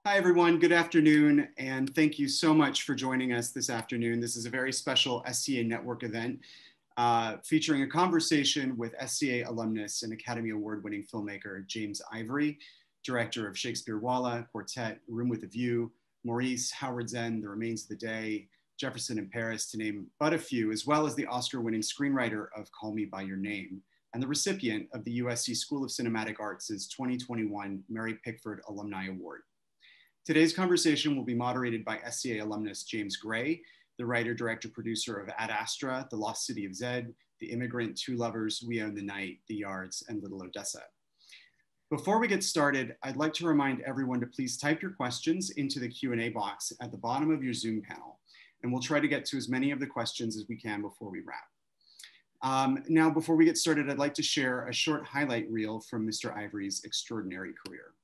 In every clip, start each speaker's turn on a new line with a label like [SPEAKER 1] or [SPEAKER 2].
[SPEAKER 1] Hi, everyone. Good afternoon, and thank you so much for joining us this afternoon. This is a very special SCA Network event featuring a conversation with SCA alumnus and Academy Award-winning filmmaker James Ivory, director of Shakespeare Walla, Quartet, Room with a View, Maurice, Howard Zen, The Remains of the Day, Jefferson in Paris, to name but a few, as well as the Oscar-winning screenwriter of Call Me by Your Name, and the recipient of the USC School of Cinematic Arts' 2021 Mary Pickford Alumni Award. Today's conversation will be moderated by SCA alumnus James Gray, the writer, director, producer of ASTRA, The Lost City of Zed, The Immigrant, Two Lovers, We Own the Night, The Yards, and Little Odessa. Before we get started, I'd like to remind everyone to please type your questions into the Q&A box at the bottom of your Zoom panel, and we'll try to get to as many of the questions as we can before we wrap. Now, before we get started, I'd like to share a short highlight reel from Mr. Ivory's extraordinary career.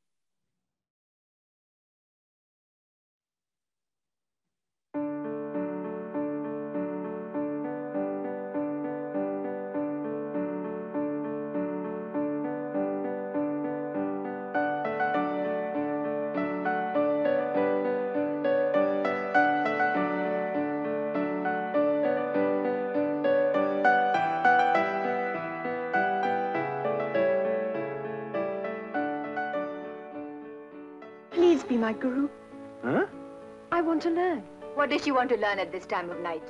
[SPEAKER 2] Please be my guru.
[SPEAKER 3] Huh?
[SPEAKER 2] I want to learn.
[SPEAKER 4] What does she want to learn at this time of night?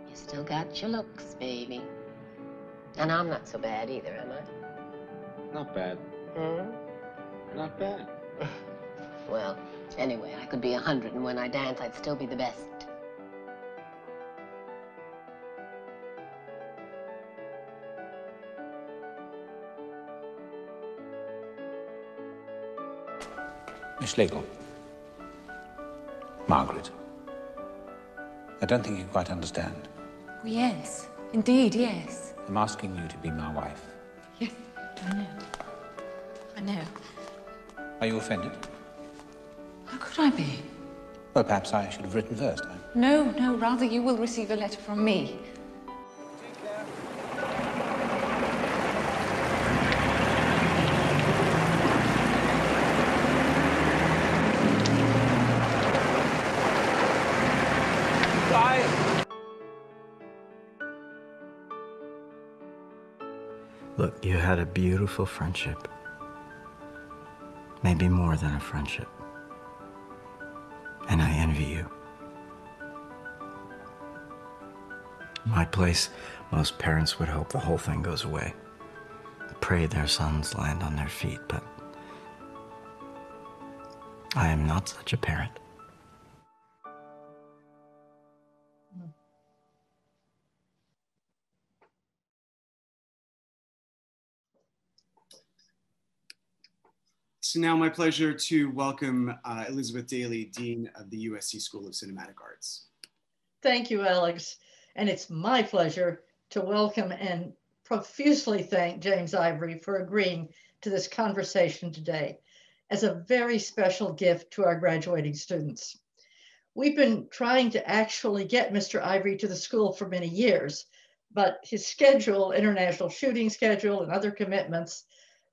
[SPEAKER 5] You still got your looks, baby. And I'm not so bad either, am I?
[SPEAKER 3] Not bad. Not bad.
[SPEAKER 5] Well, anyway, I could be 100, and when I dance, I'd still be the best.
[SPEAKER 6] Miss Schlegel. Margaret. I don't think you quite understand.
[SPEAKER 7] Oh, yes, indeed, yes.
[SPEAKER 6] I'm asking you to be my wife.
[SPEAKER 7] Yes, I know. I know.
[SPEAKER 6] Are you offended?
[SPEAKER 7] How could I be?
[SPEAKER 6] Well, perhaps I should have written first.
[SPEAKER 7] No, no, rather you will receive a letter from me.
[SPEAKER 8] Look, you had a beautiful friendship. Maybe more than a friendship. And I envy you. My place, most parents would hope the whole thing goes away. Pray their sons land on their feet, but I am not such a parent.
[SPEAKER 1] It's now my pleasure to welcome Elizabeth Daly, Dean of the USC School of Cinematic Arts.
[SPEAKER 9] Thank you, Alex. And it's my pleasure to welcome and profusely thank James Ivory for agreeing to this conversation today as a very special gift to our graduating students. We've been trying to actually get Mr. Ivory to the school for many years, but his schedule, international shooting schedule, and other commitments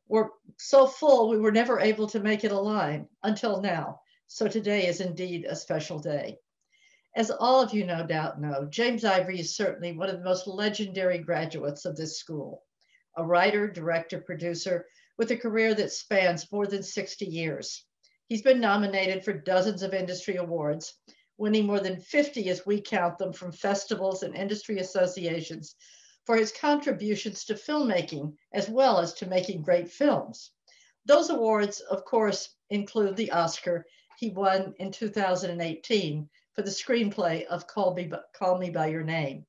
[SPEAKER 9] were so full we were never able to make it align until now. So today is indeed a special day. As all of you no doubt know, James Ivory is certainly one of the most legendary graduates of this school. A writer, director, producer with a career that spans more than 60 years. He's been nominated for dozens of industry awards, winning more than 50 as we count them from festivals and industry associations for his contributions to filmmaking, as well as to making great films. Those awards, of course, include the Oscar he won in 2018 for the screenplay of Call Me By Your Name.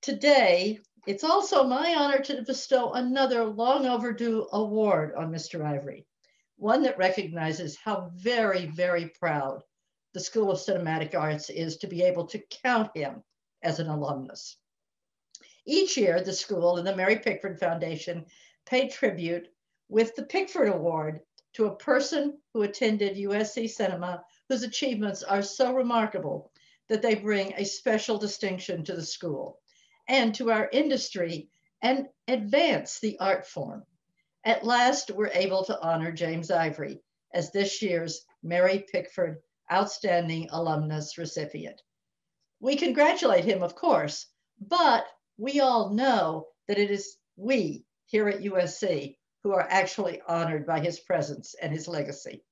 [SPEAKER 9] Today, it's also my honor to bestow another long overdue award on Mr. Ivory, one that recognizes how very, very proud the School of Cinematic Arts is to be able to count him as an alumnus. Each year, the school and the Mary Pickford Foundation pay tribute with the Pickford Award to a person who attended USC Cinema whose achievements are so remarkable that they bring a special distinction to the school and to our industry and advance the art form. At last, we're able to honor James Ivory as this year's Mary Pickford Outstanding Alumnus recipient. We congratulate him, of course, but we all know that it is we here at USC who are actually honored by his presence and his legacy.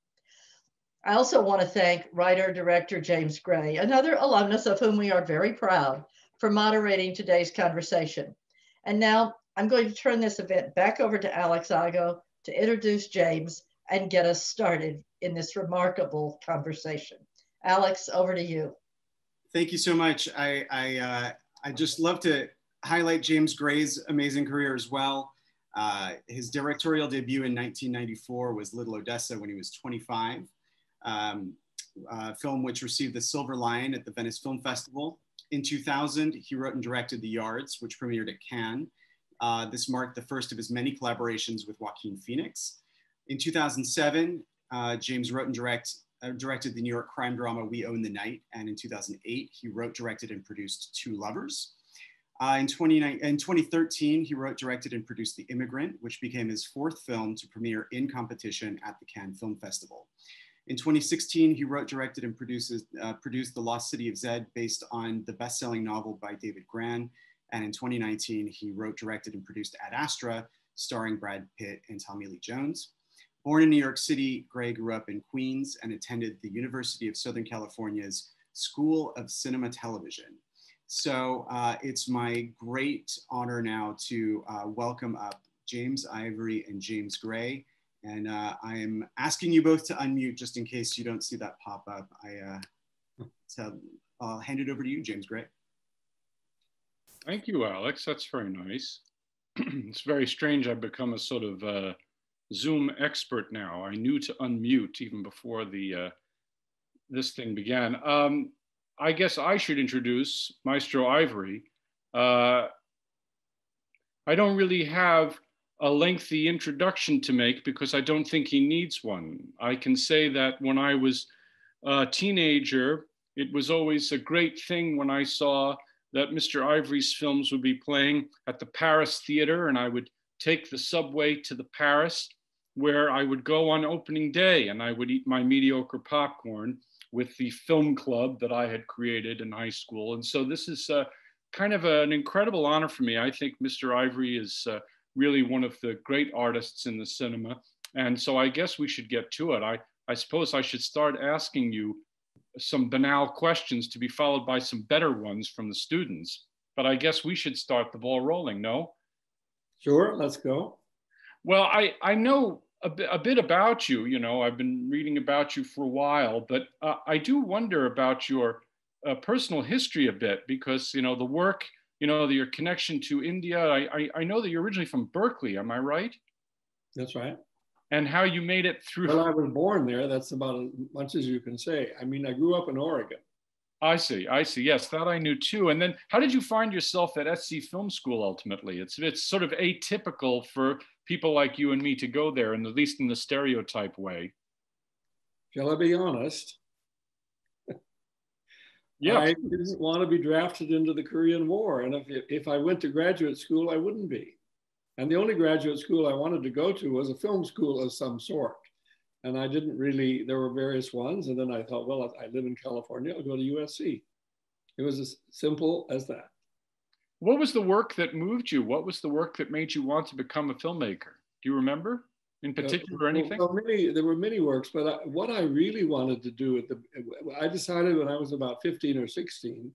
[SPEAKER 9] I also want to thank writer-director James Gray, another alumnus of whom we are very proud, for moderating today's conversation. And now I'm going to turn this event back over to Alex Igo to introduce James and get us started in this remarkable conversation. Alex, over to you.
[SPEAKER 1] Thank you so much. I just love to highlight James Gray's amazing career as well. His directorial debut in 1994 was Little Odessa when he was 25, a film which received the Silver Lion at the Venice Film Festival. In 2000, he wrote and directed The Yards, which premiered at Cannes. This marked the first of his many collaborations with Joaquin Phoenix. In 2007, James wrote and directed the New York crime drama We Own the Night. And in 2008, he wrote, directed, and produced Two Lovers. In 2013, he wrote, directed, and produced The Immigrant, which became his fourth film to premiere in competition at the Cannes Film Festival. In 2016, he wrote, directed, and produced The Lost City of Zed, based on the best-selling novel by David Gran. And in 2019, he wrote, directed, and produced Ad Astra, starring Brad Pitt and Tommy Lee Jones. Born in New York City, Gray grew up in Queens and attended the University of Southern California's School of Cinema Television. So it's my great honor now to welcome up James Ivory and James Gray. And I am asking you both to unmute just in case you don't see that pop up. So I'll hand it over to you, James Gray.
[SPEAKER 10] Thank you, Alex. That's very nice. It's very strange. I've become a sort of Zoom expert now. I knew to unmute even before this thing began. I guess I should introduce Maestro Ivory. I don't really have a lengthy introduction to make because I don't think he needs one. I can say that when I was a teenager, it was always a great thing when I saw that Mr. Ivory's films would be playing at the Paris Theater, and I would take the subway to the Paris, where I would go on opening day and I would eat my mediocre popcorn with the film club that I had created in high school. And so this is kind of an incredible honor for me. I think Mr. Ivory is really one of the great artists in the cinema. And so I guess we should get to it. I suppose I should start asking you some banal questions to be followed by some better ones from the students. But I guess we should start the ball rolling, no?
[SPEAKER 11] Sure, let's go.
[SPEAKER 10] Well, I know a bit about you. You know, I've been reading about you for a while, but I do wonder about your personal history a bit because, you know, the work, you know, your connection to India. I know that you're originally from Berkeley, am I right?
[SPEAKER 11] That's right.
[SPEAKER 10] And how you made it through.
[SPEAKER 11] Well, I was born there. That's about as much as you can say. I mean, I grew up in Oregon.
[SPEAKER 10] I see. Yes, that I knew too. And then how did you find yourself at SC Film School ultimately? It's sort of atypical for people like you and me to go there, and at least in the stereotype way.
[SPEAKER 11] Shall I be honest?
[SPEAKER 10] Yeah.
[SPEAKER 11] I didn't want to be drafted into the Korean War. And if I went to graduate school, I wouldn't be. And the only graduate school I wanted to go to was a film school of some sort. And I didn't really, there were various ones. And then I thought, well, I live in California, I'll go to USC. It was as simple as that.
[SPEAKER 10] What was the work that moved you? What was the work that made you want to become a filmmaker? Do you remember in particular anything?
[SPEAKER 11] Well, there were many works, but what I really wanted to do, I decided when I was about 15 or 16,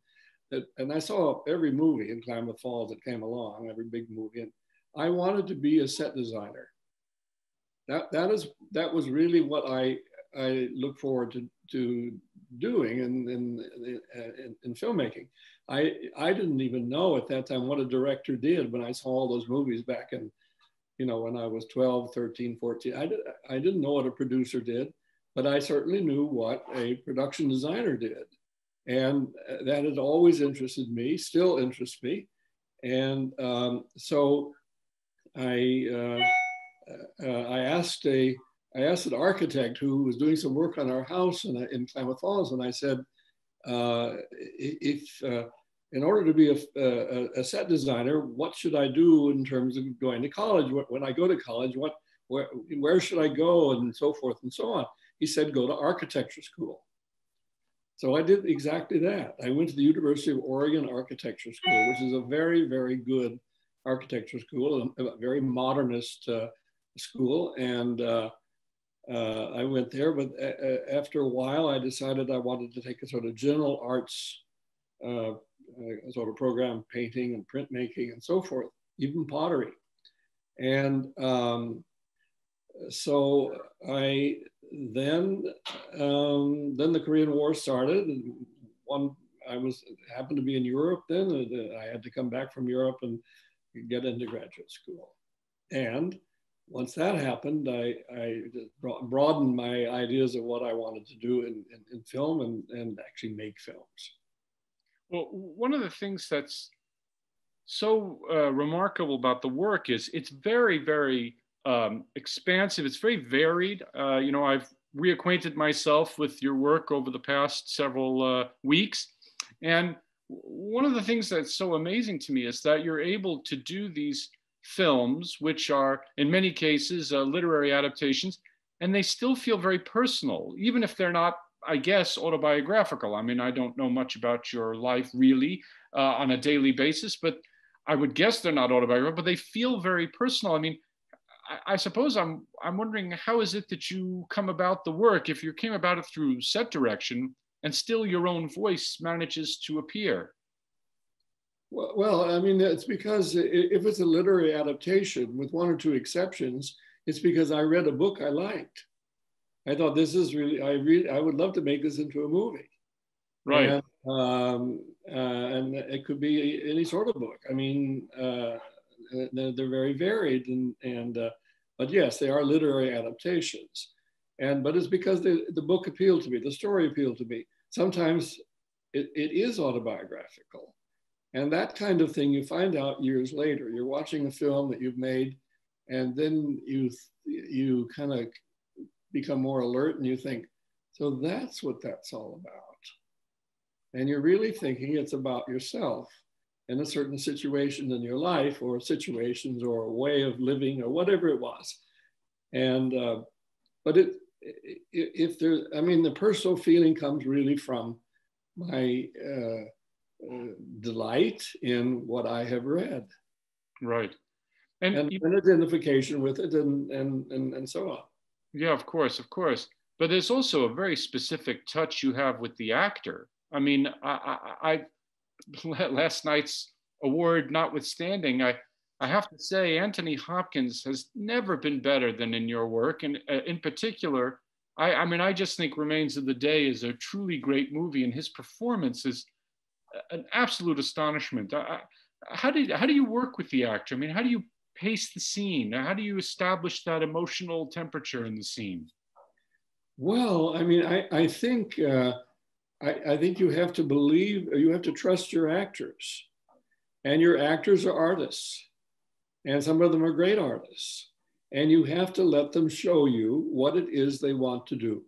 [SPEAKER 11] and I saw every movie in Klamath Falls that came along, every big movie, and I wanted to be a set designer. That was really what I look forward to doing in filmmaking. I didn't even know at that time what a director did when I saw all those movies back in, you know, when I was 12, 13, 14. I didn't know what a producer did, but I certainly knew what a production designer did. And that had always interested me, still interests me. And so I asked an architect who was doing some work on our house in Klamath Falls, and I said, in order to be a set designer, what should I do in terms of going to college? When I go to college, where should I go, and so forth and so on. He said, go to architecture school. So I did exactly that. I went to the University of Oregon Architecture School, which is a very, very good architecture school, a very modernist school. And I went there, but after a while, I decided I wanted to take a sort of general arts sort of program, painting and printmaking and so forth, even pottery. And so then the Korean War started. And happened to be in Europe then. I had to come back from Europe and get into graduate school. And once that happened, I broadened my ideas of what I wanted to do in film and actually make films.
[SPEAKER 10] Well, one of the things that's so remarkable about the work is it's very, very expansive. It's very varied. You know, I've reacquainted myself with your work over the past several weeks. And one of the things that's so amazing to me is that you're able to do these films, which are in many cases literary adaptations, and they still feel very personal, even if they're not, I guess, autobiographical. I mean, I don't know much about your life really on a daily basis, but I would guess they're not autobiographical, but they feel very personal. I mean, I suppose I'm wondering, how is it that you come about the work if you came about it through set direction and still your own voice manages to appear?
[SPEAKER 11] Well, I mean, it's because if it's a literary adaptation, with one or two exceptions, it's because I read a book I liked. I thought this is really, I would love to make this into a movie.
[SPEAKER 10] Right.
[SPEAKER 11] And it could be any sort of book. I mean, they're very varied, but yes, they are literary adaptations. But it's because the book appealed to me, the story appealed to me. Sometimes it is autobiographical. And that kind of thing you find out years later. You're watching a film that you've made, and then you kind of become more alert and you think, so that's what that's all about. And you're really thinking it's about yourself in a certain situation in your life, or situations, or a way of living, or whatever it was. And but if there, I mean, the personal feeling comes really from my delight in what I have read.
[SPEAKER 10] Right.
[SPEAKER 11] And identification with it, and so on.
[SPEAKER 10] Yeah, of course. But there's also a very specific touch you have with the actor. I mean, I last night's award notwithstanding, I have to say Anthony Hopkins has never been better than in your work. And in particular, I mean, I just think Remains of the Day is a truly great movie, and his performance is an absolute astonishment. How do you work with the actor? I mean, how do you pace the scene? How do you establish that emotional temperature in the scene?
[SPEAKER 11] Well, I mean, I think you have to believe, you have to trust your actors. And your actors are artists. And some of them are great artists. And you have to let them show you what it is they want to do.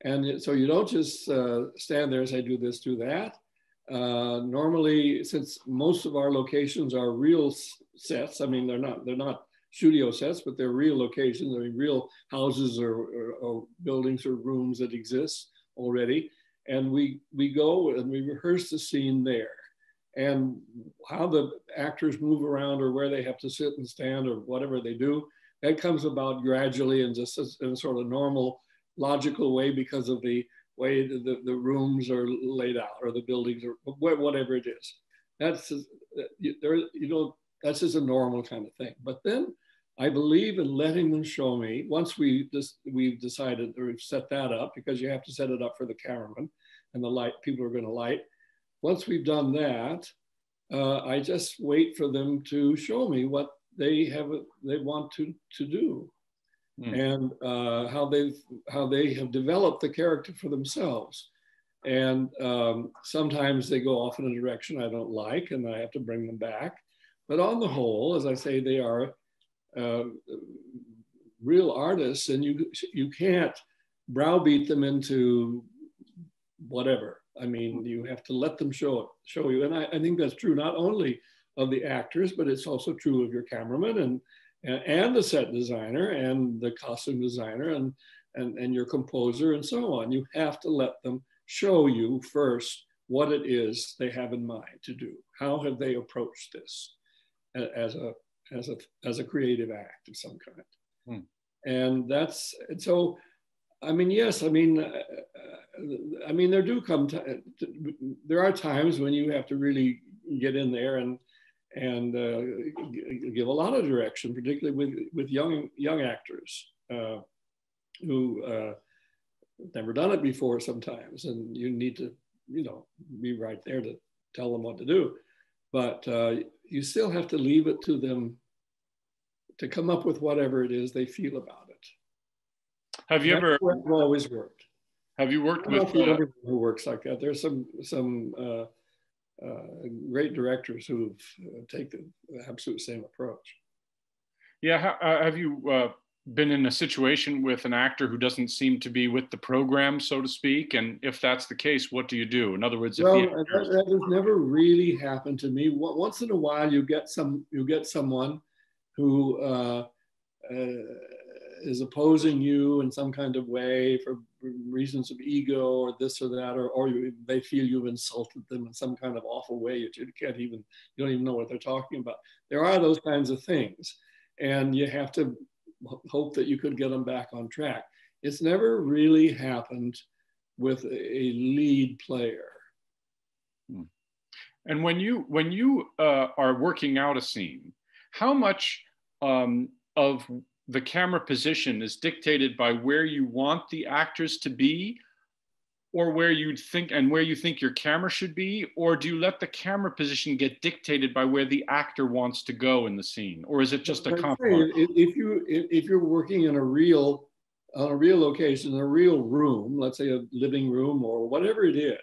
[SPEAKER 11] And so you don't just stand there and say, do this, do that. Normally, since most of our locations are real sets, I mean, they're not studio sets, but they're real locations, I mean, real houses or buildings or rooms that exist already. And we go and we rehearse the scene there. And how the actors move around, or where they have to sit and stand, or whatever they do, that comes about gradually and just in a sort of normal, logical way, because of the way the rooms are laid out, or the buildings, or whatever it is. That's just, that's just a normal kind of thing. But then I believe in letting them show me, once we've decided, or we've set that up, because you have to set it up for the cameraman and the light people are going to light. Once we've done that, I just wait for them to show me what they want to do. And how they have developed the character for themselves. And sometimes they go off in a direction I don't like, and I have to bring them back. But on the whole, as I say, they are real artists, and you can't browbeat them into whatever. I mean, you have to let them show you. And I think that's true not only of the actors, but it's also true of your cameraman and the set designer and the costume designer and your composer and so on. You have to let them show you first what it is they have in mind to do. How have they approached this as a creative act of some kind? And so, I mean, yes, I mean, there are times when you have to really get in there and give a lot of direction, particularly with young actors who never done it before sometimes, and you need to, be right there to tell them what to do. But you still have to leave it to them to come up with whatever it is they feel about it.
[SPEAKER 10] Have you ever
[SPEAKER 11] always worked?
[SPEAKER 10] Have you worked with
[SPEAKER 11] everyone who works like that? There's some great directors who've taken the absolute same approach.
[SPEAKER 10] Yeah, have you been in a situation with an actor who doesn't seem to be with the program, so to speak? And if that's the case, what do you do? In other words, if
[SPEAKER 11] that has never really happened to me. Once in a while, you get someone who is opposing you in some kind of way for reasons of ego or this or that, or they feel you've insulted them in some kind of awful way that you don't even know what they're talking about. There are those kinds of things, and you have to hope that you could get them back on track. It's never really happened with a lead player.
[SPEAKER 10] And when you are working out a scene, how much of the camera position is dictated by where you want the actors to be, or where you think your camera should be, or do you let the camera position get dictated by where the actor wants to go in the scene, or is it just a compromise?
[SPEAKER 11] If you're working in a real location, in a real room, let's say a living room or whatever it is,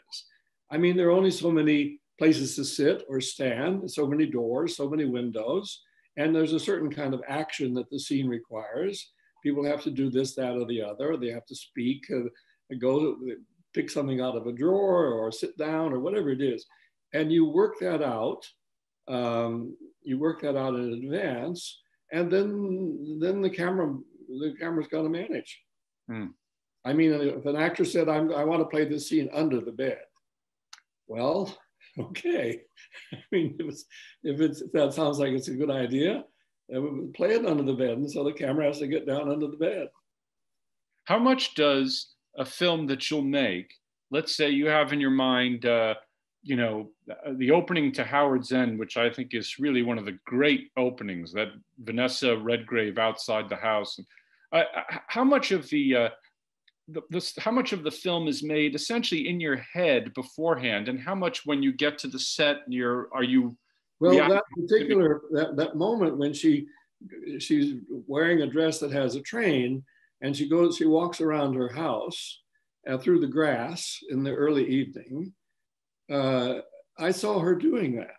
[SPEAKER 11] I mean, there are only so many places to sit or stand, so many doors, so many windows, and there's a certain kind of action that the scene requires. People have to do this, that, or the other. They have to speak, go pick something out of a drawer or sit down or whatever it is. And you work that out. You work that out in advance, and then the camera's got to manage. I mean, if an actor said, I want to play this scene under the bed, well, okay. I mean, if that sounds like it's a good idea, play it under the bed, and so the camera has to get down under the bed.
[SPEAKER 10] How much does a film that you'll make, let's say you have in your mind, the opening to Howard's End, which I think is really one of the great openings, that Vanessa Redgrave outside the house. How much of how much of the film is made essentially in your head beforehand, and how much when you get to the set are you?
[SPEAKER 11] Well, that particular that moment when she's wearing a dress that has a train, and she walks around her house through the grass in the early evening. I saw her doing that.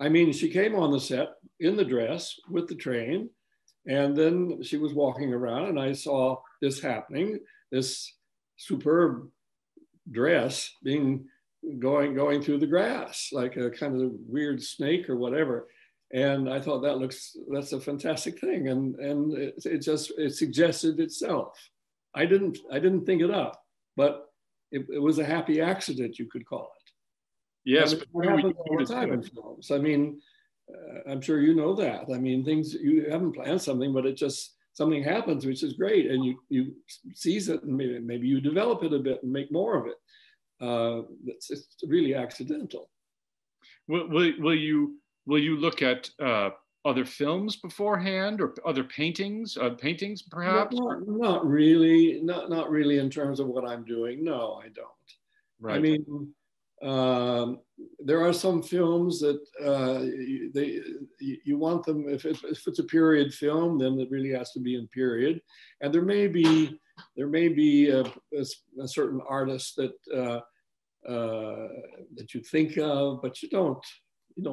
[SPEAKER 11] I mean, she came on the set in the dress with the train, and then she was walking around, and I saw this happening, this superb dress going through the grass like a kind of weird snake or whatever. And I thought that's a fantastic thing, and it suggested itself. I didn't think it up, but it was a happy accident, you could call it.
[SPEAKER 10] Yes,
[SPEAKER 11] it happens all the time in films. I mean, I'm sure you know that. I mean, things, you haven't planned something, but something happens, which is great, and you seize it, and maybe you develop it a bit and make more of it. It's really accidental.
[SPEAKER 10] Will you look at other films beforehand, or other paintings perhaps?
[SPEAKER 11] Not really. Not really in terms of what I'm doing. No, I don't. Right. I mean, there are some films that you want them, if it's a period film, then it really has to be in period. And there may be a certain artist that you think of, but you don't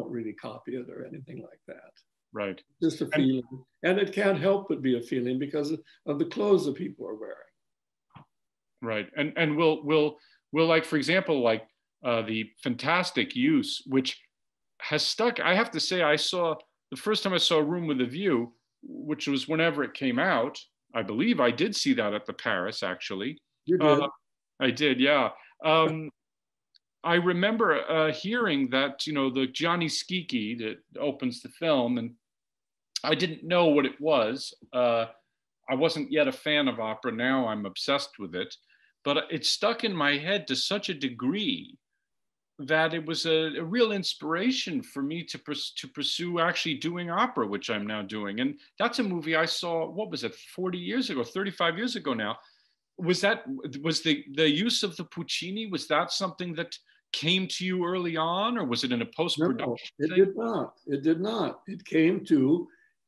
[SPEAKER 11] really copy it or anything like that.
[SPEAKER 10] Right.
[SPEAKER 11] Just a feeling. And it can't help but be a feeling because of the clothes that people are wearing.
[SPEAKER 10] Right. And will Well, like, for example, like the fantastic use, which has stuck. I have to say, the first time I saw Room with a View, which was whenever it came out. I believe I did see that at the Paris, actually.
[SPEAKER 11] You did?
[SPEAKER 10] I did, yeah. I remember hearing that, you know, the Johnny Skiki that opens the film, and I didn't know what it was. I wasn't yet a fan of opera. Now I'm obsessed with it. But it stuck in my head to such a degree that it was a real inspiration for me to pursue actually doing opera, which I'm now doing. And that's a movie I saw, what was it, 40 years ago, 35 years ago now. Was the use of the Puccini, was that something that came to you early on, or was it in a post-production
[SPEAKER 11] thing? It did not. It did not. It came to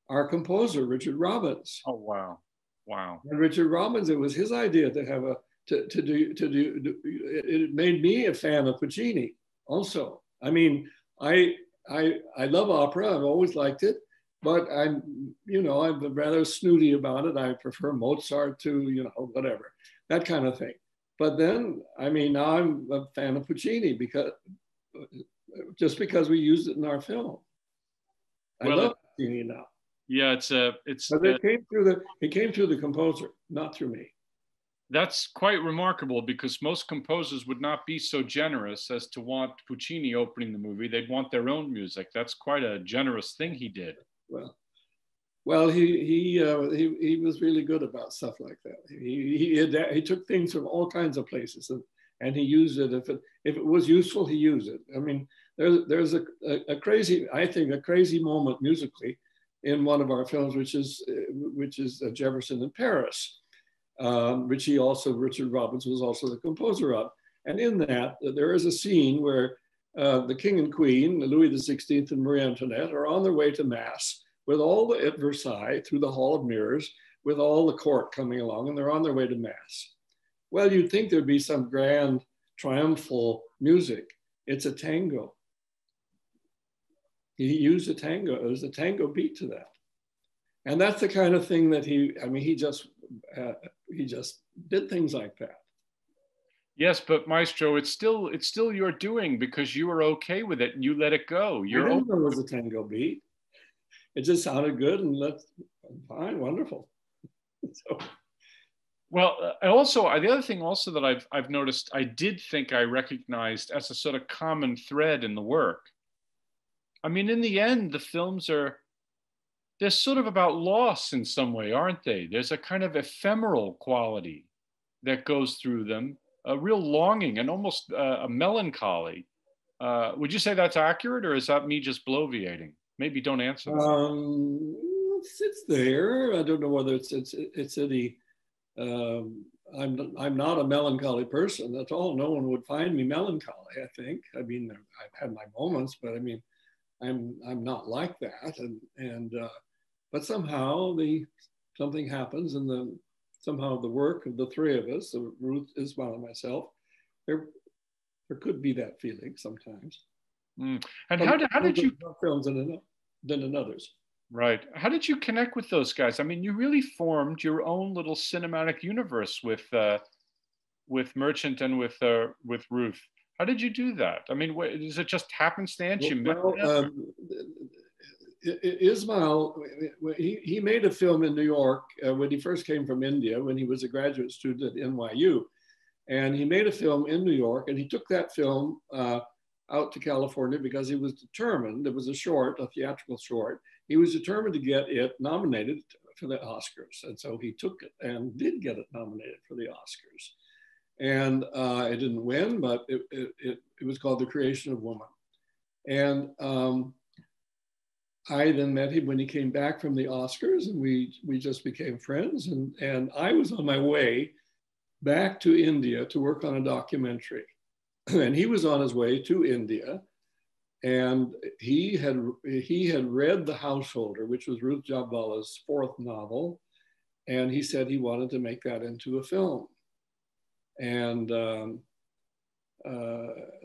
[SPEAKER 11] our composer, Richard Robbins.
[SPEAKER 10] Oh, wow. Wow.
[SPEAKER 11] And Richard Robbins, it was his idea to have it made me a fan of Puccini also. I mean, I love opera. I've always liked it, but I'm rather snooty about it. I prefer Mozart to, whatever, that kind of thing. But then, I mean, now I'm a fan of Puccini because we used it in our film. I love Puccini now.
[SPEAKER 10] Yeah,
[SPEAKER 11] But it came through the composer, not through me.
[SPEAKER 10] That's quite remarkable, because most composers would not be so generous as to want Puccini opening the movie. They'd want their own music. That's quite a generous thing he did.
[SPEAKER 11] Well, he was really good about stuff like that. He took things from all kinds of places and he used it. If it was useful, he used it. I mean, there's a crazy moment musically in one of our films, which is Jefferson in Paris. Which Richard Robbins was also the composer of. And in that, there is a scene where the king and queen, Louis XVI and Marie Antoinette, are on their way to Mass at Versailles, through the Hall of Mirrors, with all the court coming along, and they're on their way to Mass. Well, you'd think there'd be some grand, triumphal music. It's a tango. He used a tango. There's a tango beat to that. And that's the kind of thing that he just did things like that.
[SPEAKER 10] Yes, but Maestro, it's still your doing, because you were okay with it and you let it go.
[SPEAKER 11] I didn't know it was a tango beat. It just sounded good, and fine, wonderful. So.
[SPEAKER 10] Well, also the other thing also that I've noticed, I did think I recognized as a sort of common thread in the work. I mean, in the end, the films they're sort of about loss in some way, aren't they? There's a kind of ephemeral quality that goes through them, a real longing and almost a melancholy. Would you say that's accurate, or is that me just bloviating? Maybe don't answer that.
[SPEAKER 11] It's there. I don't know whether it's any. I'm not a melancholy person at all. No one would find me melancholy, I think. I mean, I've had my moments, but I mean, I'm not like that. But somehow something happens, and somehow the work of the three of us, Ruth, Ismail, and myself, there could be that feeling sometimes.
[SPEAKER 10] And how did you
[SPEAKER 11] films than in others?
[SPEAKER 10] Right. How did you connect with those guys? I mean, you really formed your own little cinematic universe with Merchant and with Ruth. How did you do that? I mean, is it just happenstance?
[SPEAKER 11] Ismail, he made a film in New York when he first came from India, when he was a graduate student at NYU. And he made a film in New York, and he took that film out to California because he was determined. It was a theatrical short. He was determined to get it nominated for the Oscars. And so he took it and did get it nominated for the Oscars. And it didn't win, but it was called The Creation of Woman. And I then met him when he came back from the Oscars, and we just became friends. And I was on my way back to India to work on a documentary. And he was on his way to India, and he had read The Householder, which was Ruth Jabwala's fourth novel, and he said he wanted to make that into a film. And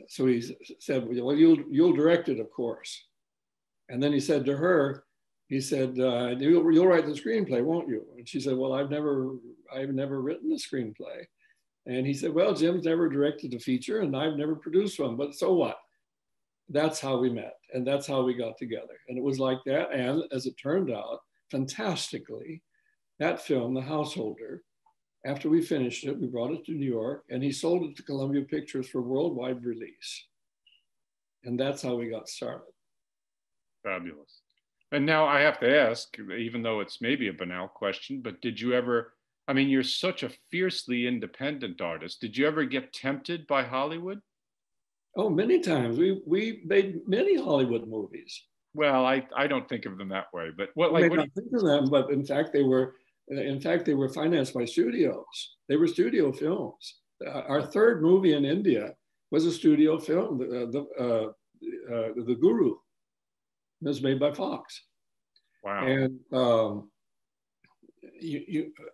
[SPEAKER 11] so he said, well, you'll direct it, of course. And then he said to her, you'll write the screenplay, won't you? And she said, well, I've never written a screenplay. And he said, well, Jim's never directed a feature and I've never produced one, but so what? That's how we met and that's how we got together. And it was like that. And as it turned out, fantastically, that film, The Householder, after we finished it, we brought it to New York and he sold it to Columbia Pictures for worldwide release. And that's how we got started.
[SPEAKER 10] Fabulous. And now I have to ask, even though it's maybe a banal question, but did you ever, I mean, you're such a fiercely independent artist. Did you ever get tempted by Hollywood?
[SPEAKER 11] Oh, many times. We made many Hollywood movies.
[SPEAKER 10] Well, I don't think of them that way, but what,
[SPEAKER 11] I
[SPEAKER 10] like,
[SPEAKER 11] may not think of them, but in fact, they were financed by studios. They were studio films. Our third movie in India was a studio film, The Guru. It was made by Fox.
[SPEAKER 10] Wow.
[SPEAKER 11] And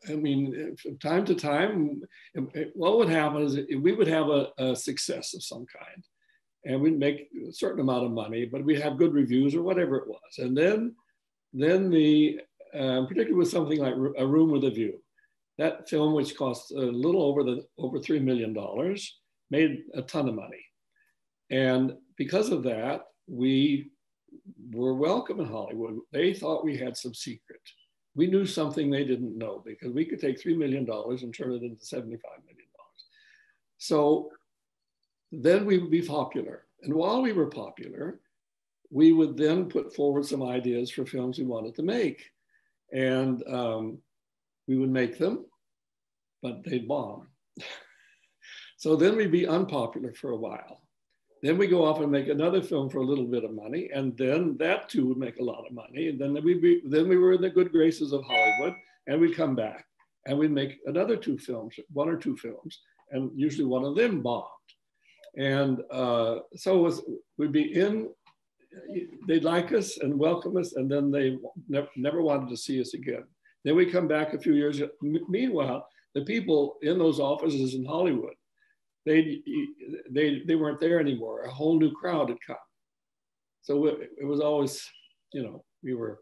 [SPEAKER 11] I mean, from time to time, what would happen is we would have a success of some kind, and we'd make a certain amount of money, but we'd have good reviews or whatever it was. And then particularly with something like A Room with a View, that film, which cost a little over $3 million, made a ton of money. And because of that, we were welcome in Hollywood. They thought we had some secret. We knew something they didn't know because we could take $3 million and turn it into $75 million. So then we would be popular. And while we were popular, we would then put forward some ideas for films we wanted to make. And we would make them, but they'd bomb. So then we'd be unpopular for a while. Then we go off and make another film for a little bit of money, and then that too would make a lot of money. And then we were in the good graces of Hollywood, and we'd come back and we'd make another one or two films, and usually one of them bombed. And so we'd be in, they'd like us and welcome us, and then they never wanted to see us again. Then we come back a few years. Meanwhile, the people in those offices in Hollywood, they weren't there anymore. A whole new crowd had come. So it was always, we were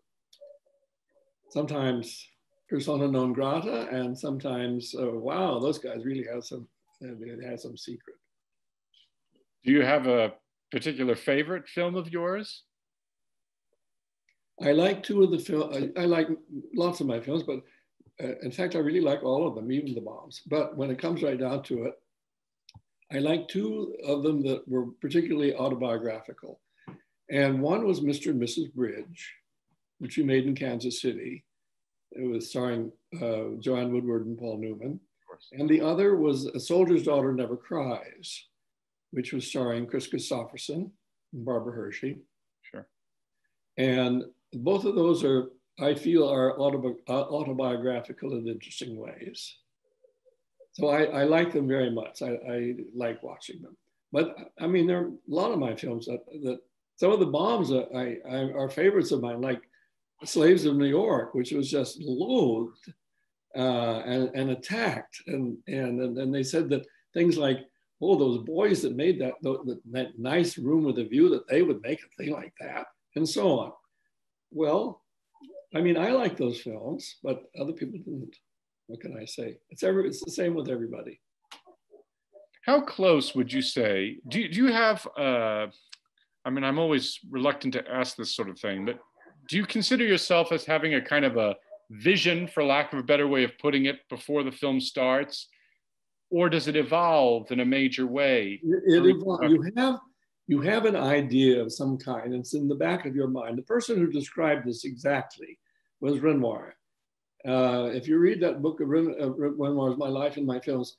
[SPEAKER 11] sometimes persona non grata, and sometimes, wow, those guys really had some secret.
[SPEAKER 10] Do you have a particular favorite film of yours?
[SPEAKER 11] I like two of the films. I like lots of my films, but in fact, I really like all of them, even the bombs. But when it comes right down to it, I like two of them that were particularly autobiographical. And one was Mr. and Mrs. Bridge, which we made in Kansas City. It was starring Joanne Woodward and Paul Newman. And the other was A Soldier's Daughter Never Cries, which was starring Chris Christopherson and Barbara Hershey.
[SPEAKER 10] Sure.
[SPEAKER 11] And both of those I feel are autobiographical in interesting ways. So I like them very much. I like watching them. But I mean, there are a lot of my films that some of the bombs are favorites of mine, like Slaves of New York, which was just loathed and attacked. And they said that things like, oh, those boys that made that nice Room with a View, that they would make a thing like that, and so on. Well, I mean, I like those films, but other people didn't. What can I say? It's the same with everybody.
[SPEAKER 10] How close would you say, do you have, I mean, I'm always reluctant to ask this sort of thing, but do you consider yourself as having a kind of a vision, for lack of a better way of putting it, before the film starts? Or does it evolve in a major way?
[SPEAKER 11] It evolves. You have an idea of some kind, and it's in the back of your mind. The person who described this exactly was Renoir. If you read that book of Renoir's My Life and My Films,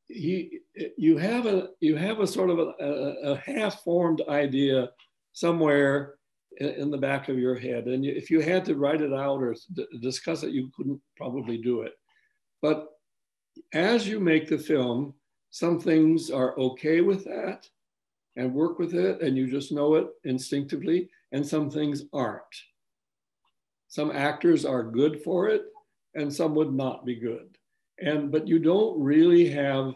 [SPEAKER 11] you have a sort of a half-formed idea somewhere in the back of your head. And if you had to write it out or discuss it, you couldn't probably do it. But as you make the film, some things are okay with that and work with it, and you just know it instinctively, and some things aren't. Some actors are good for it, and some would not be good. But you don't really have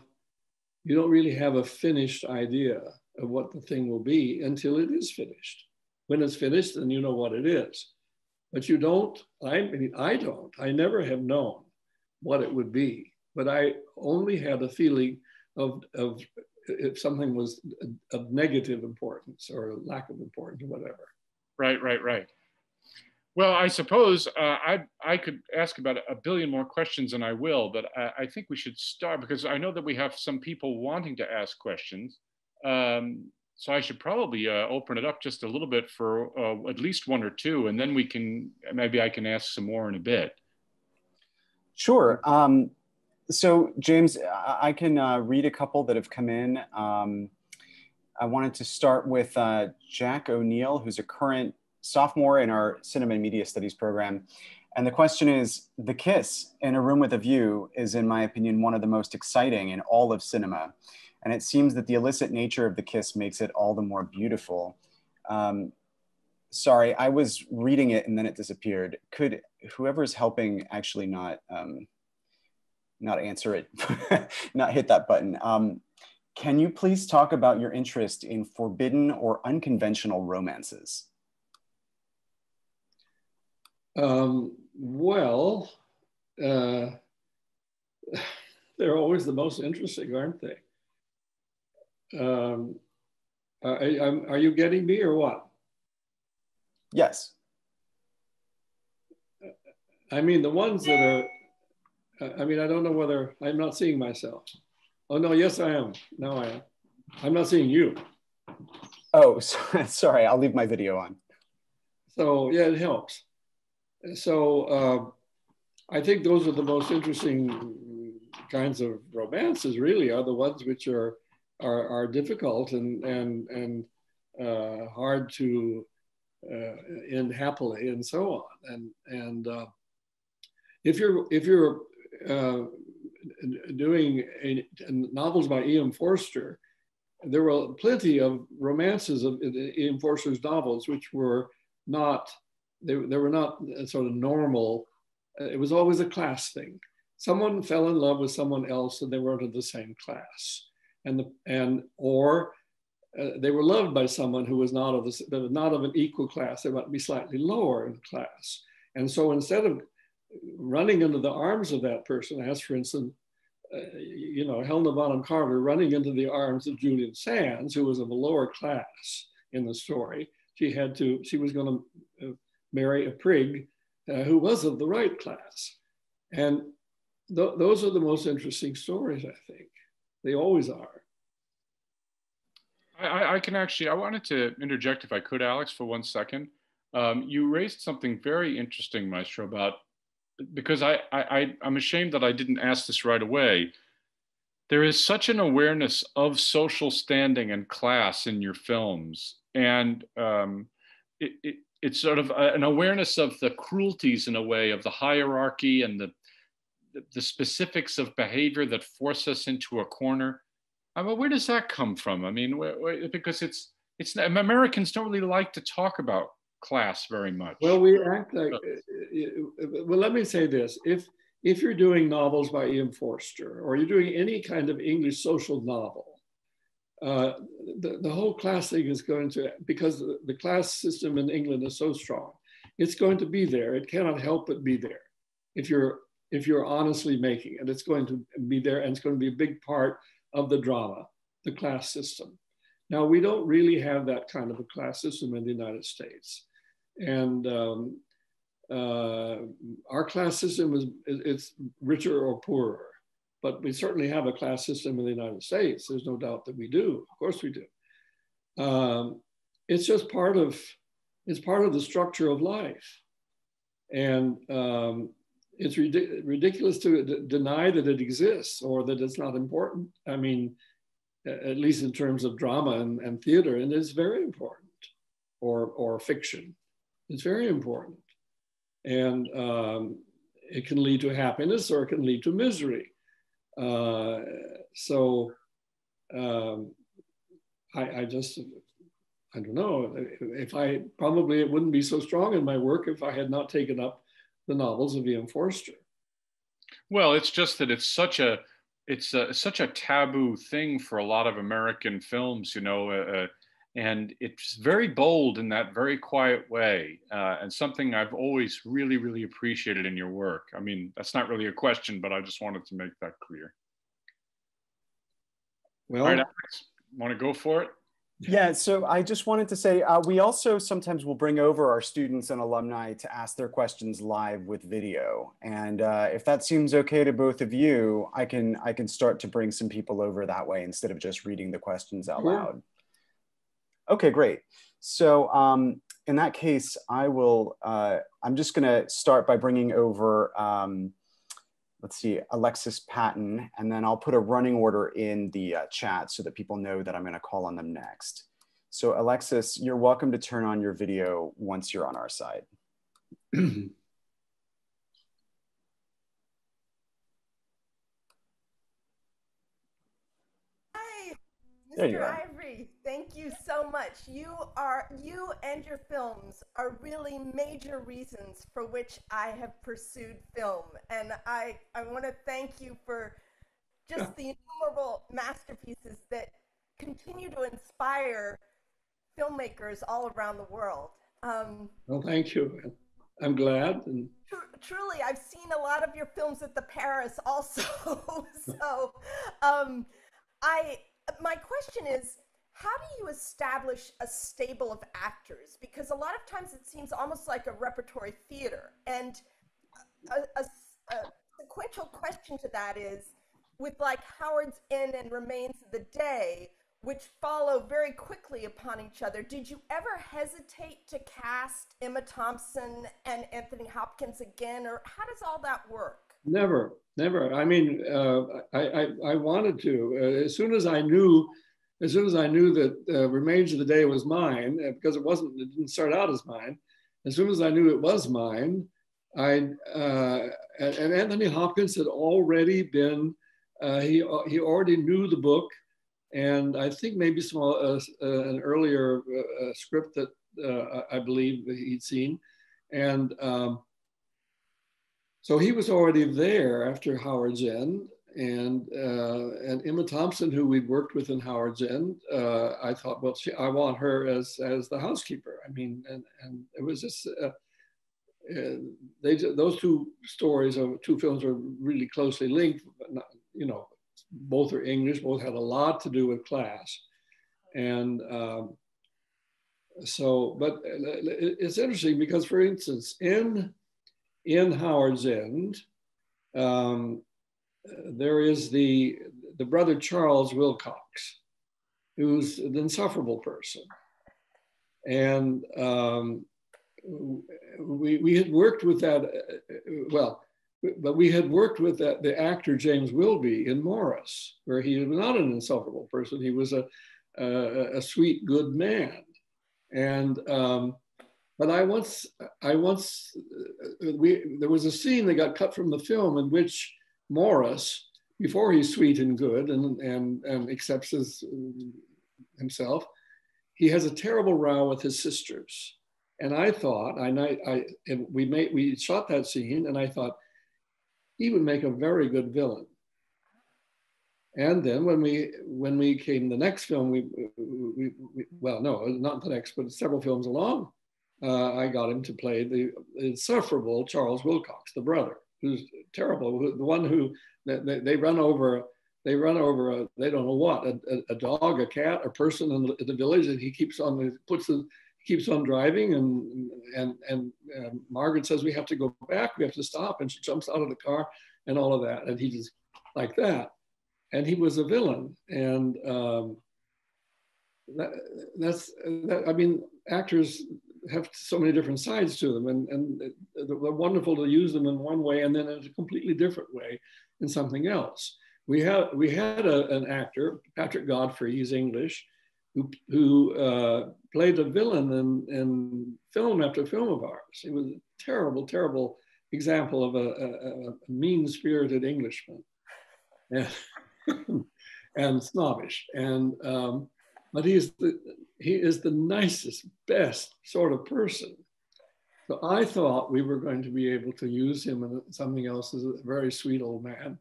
[SPEAKER 11] a finished idea of what the thing will be until it is finished. When it's finished, then you know what it is. But you don't, I never have known what it would be but I only had a feeling of if something was of negative importance or lack of importance or whatever.
[SPEAKER 10] Right, right, right. Well, I suppose I could ask about a billion more questions, and I will, but I think we should start because I know that we have some people wanting to ask questions. So I should probably open it up just a little bit for at least one or two, and then maybe I can ask some more in a bit.
[SPEAKER 1] Sure. So James, I can read a couple that have come in. I wanted to start with Jack O'Neill, who's a current sophomore in our Cinema and Media Studies program. And the question is, The Kiss in A Room with a View is, in my opinion, one of the most exciting in all of cinema. And it seems that the illicit nature of the kiss makes it all the more beautiful. Sorry, I was reading it and then it disappeared. Could whoever's helping actually not answer it, not hit that button. Can you please talk about your interest in forbidden or unconventional romances?
[SPEAKER 11] Well, they're always the most interesting, aren't they? Are you getting me or what?
[SPEAKER 1] Yes.
[SPEAKER 11] I mean, the ones that are, I mean, I don't know whether I'm not seeing myself. Oh, no, yes, I am. Now I am. I'm not seeing you.
[SPEAKER 1] Oh, sorry, I'll leave my video on.
[SPEAKER 11] So, yeah, it helps. So, I think those are the most interesting kinds of romances, really, are the ones which are difficult and hard to end happily and so on. And if you're doing novels by E.M. Forster, there were plenty of romances of E.M. Forster's novels which were not, they were not sort of normal. It was always a class thing. Someone fell in love with someone else and they weren't of the same class. Or they were loved by someone who was not of an equal class. They might be slightly lower in class. And so instead of running into the arms of that person, as for instance, Helena Bonham Carter running into the arms of Julian Sands, who was of a lower class in the story, she was going to marry a prig who was of the right class. And those are the most interesting stories, I think. They always are.
[SPEAKER 10] I wanted to interject if I could, Alex, for 1 second. You raised something very interesting, Maestro, because I'm ashamed that I didn't ask this right away. There is such an awareness of social standing and class in your films. And it's sort of an awareness of the cruelties, in a way, of the hierarchy and the specifics of behavior that force us into a corner. I mean, where does that come from? I mean, because it's Americans don't really like to talk about class very much.
[SPEAKER 11] Well, we act like, well, let me say this. If you're doing novels by E.M. Forster, or you're doing any kind of English social novel, the whole class thing is going to, because the class system in England is so strong, it's going to be there. It cannot help but be there. If you're honestly making it, it's going to be there, and it's going to be a big part of the drama, the class system. Now, we don't really have that kind of a class system in the United States. And our class system it's richer or poorer, but we certainly have a class system in the United States. There's no doubt that we do. Of course we do. It's just part of the structure of life. And it's ridiculous to deny that it exists or that it's not important. I mean, at least in terms of drama and theater, and it's very important, or fiction. It's very important. And it can lead to happiness or it can lead to misery. I don't know, it wouldn't be so strong in my work if I had not taken up the novels of E.M. Forster.
[SPEAKER 10] Well, it's just that it's such a taboo thing for a lot of American films, And it's very bold in that very quiet way, and something I've always really, really appreciated in your work. I mean, that's not really a question, but I just wanted to make that clear.
[SPEAKER 11] Well,
[SPEAKER 10] all right, Alex, want to go for it?
[SPEAKER 1] Yeah, so I just wanted to say, we also sometimes will bring over our students and alumni to ask their questions live with video. And if that seems okay to both of you, I can start to bring some people over that way instead of just reading the questions out loud. Okay, great. So in that case, I'm just gonna start by bringing over, let's see, Alexis Patton, and then I'll put a running order in the chat so that people know that I'm gonna call on them next. So Alexis, you're welcome to turn on your video once you're on our side.
[SPEAKER 12] Mr. Ivory, thank you so much. You and your films are really major reasons for which I have pursued film. And I want to thank you for just the innumerable masterpieces that continue to inspire filmmakers all around the world.
[SPEAKER 11] Well, thank you. I'm glad. And
[SPEAKER 12] truly, I've seen a lot of your films at the Paris also. So my question is, how do you establish a stable of actors? Because a lot of times it seems almost like a repertory theater. And a sequential question to that is, with like Howard's End and Remains of the Day, which follow very quickly upon each other, did you ever hesitate to cast Emma Thompson and Anthony Hopkins again, or how does all that work?
[SPEAKER 11] Never, never. I mean, I wanted to. As soon as I knew that Remains of the Day was mine, because it didn't start out as mine. As soon as I knew it was mine, and Anthony Hopkins had already been. He already knew the book, and I think maybe an earlier script that I believe that he'd seen, and. So he was already there after Howard's End, and Emma Thompson, who we'd worked with in Howard's End, I thought, well, I want her as the housekeeper. I mean, and it was just those two stories of two films are really closely linked. But not, you know, both are English, both had a lot to do with class, and so. But it's interesting because, for instance, in Howard's End, there is the brother Charles Wilcox, who's an insufferable person. And we had worked with that, but we had worked with the actor James Wilby in Morris, where he was not an insufferable person. He was a sweet, good man. And but there was a scene that got cut from the film in which Morris, before he's sweet and good and accepts himself, he has a terrible row with his sisters. And I thought, we shot that scene, and I thought he would make a very good villain. And then when we came the next film, well, no, not the next, but several films along. I got him to play the insufferable Charles Wilcox, the brother, who's terrible, the one who they run over. They run over they don't know what, a dog, a cat, a person in the village, and he keeps on driving, and Margaret says we have to go back, we have to stop, and she jumps out of the car and all of that, and he just like that, and he was a villain, and I mean, actors have so many different sides to them, and they're wonderful to use them in one way and then in a completely different way in something else. We had an actor, Patrick Godfrey, he's English, who played a villain in film after film of ours. He was a terrible, terrible example of a mean-spirited Englishman, and snobbish, but he is the nicest, best sort of person. So I thought we were going to be able to use him in something else as a very sweet old man.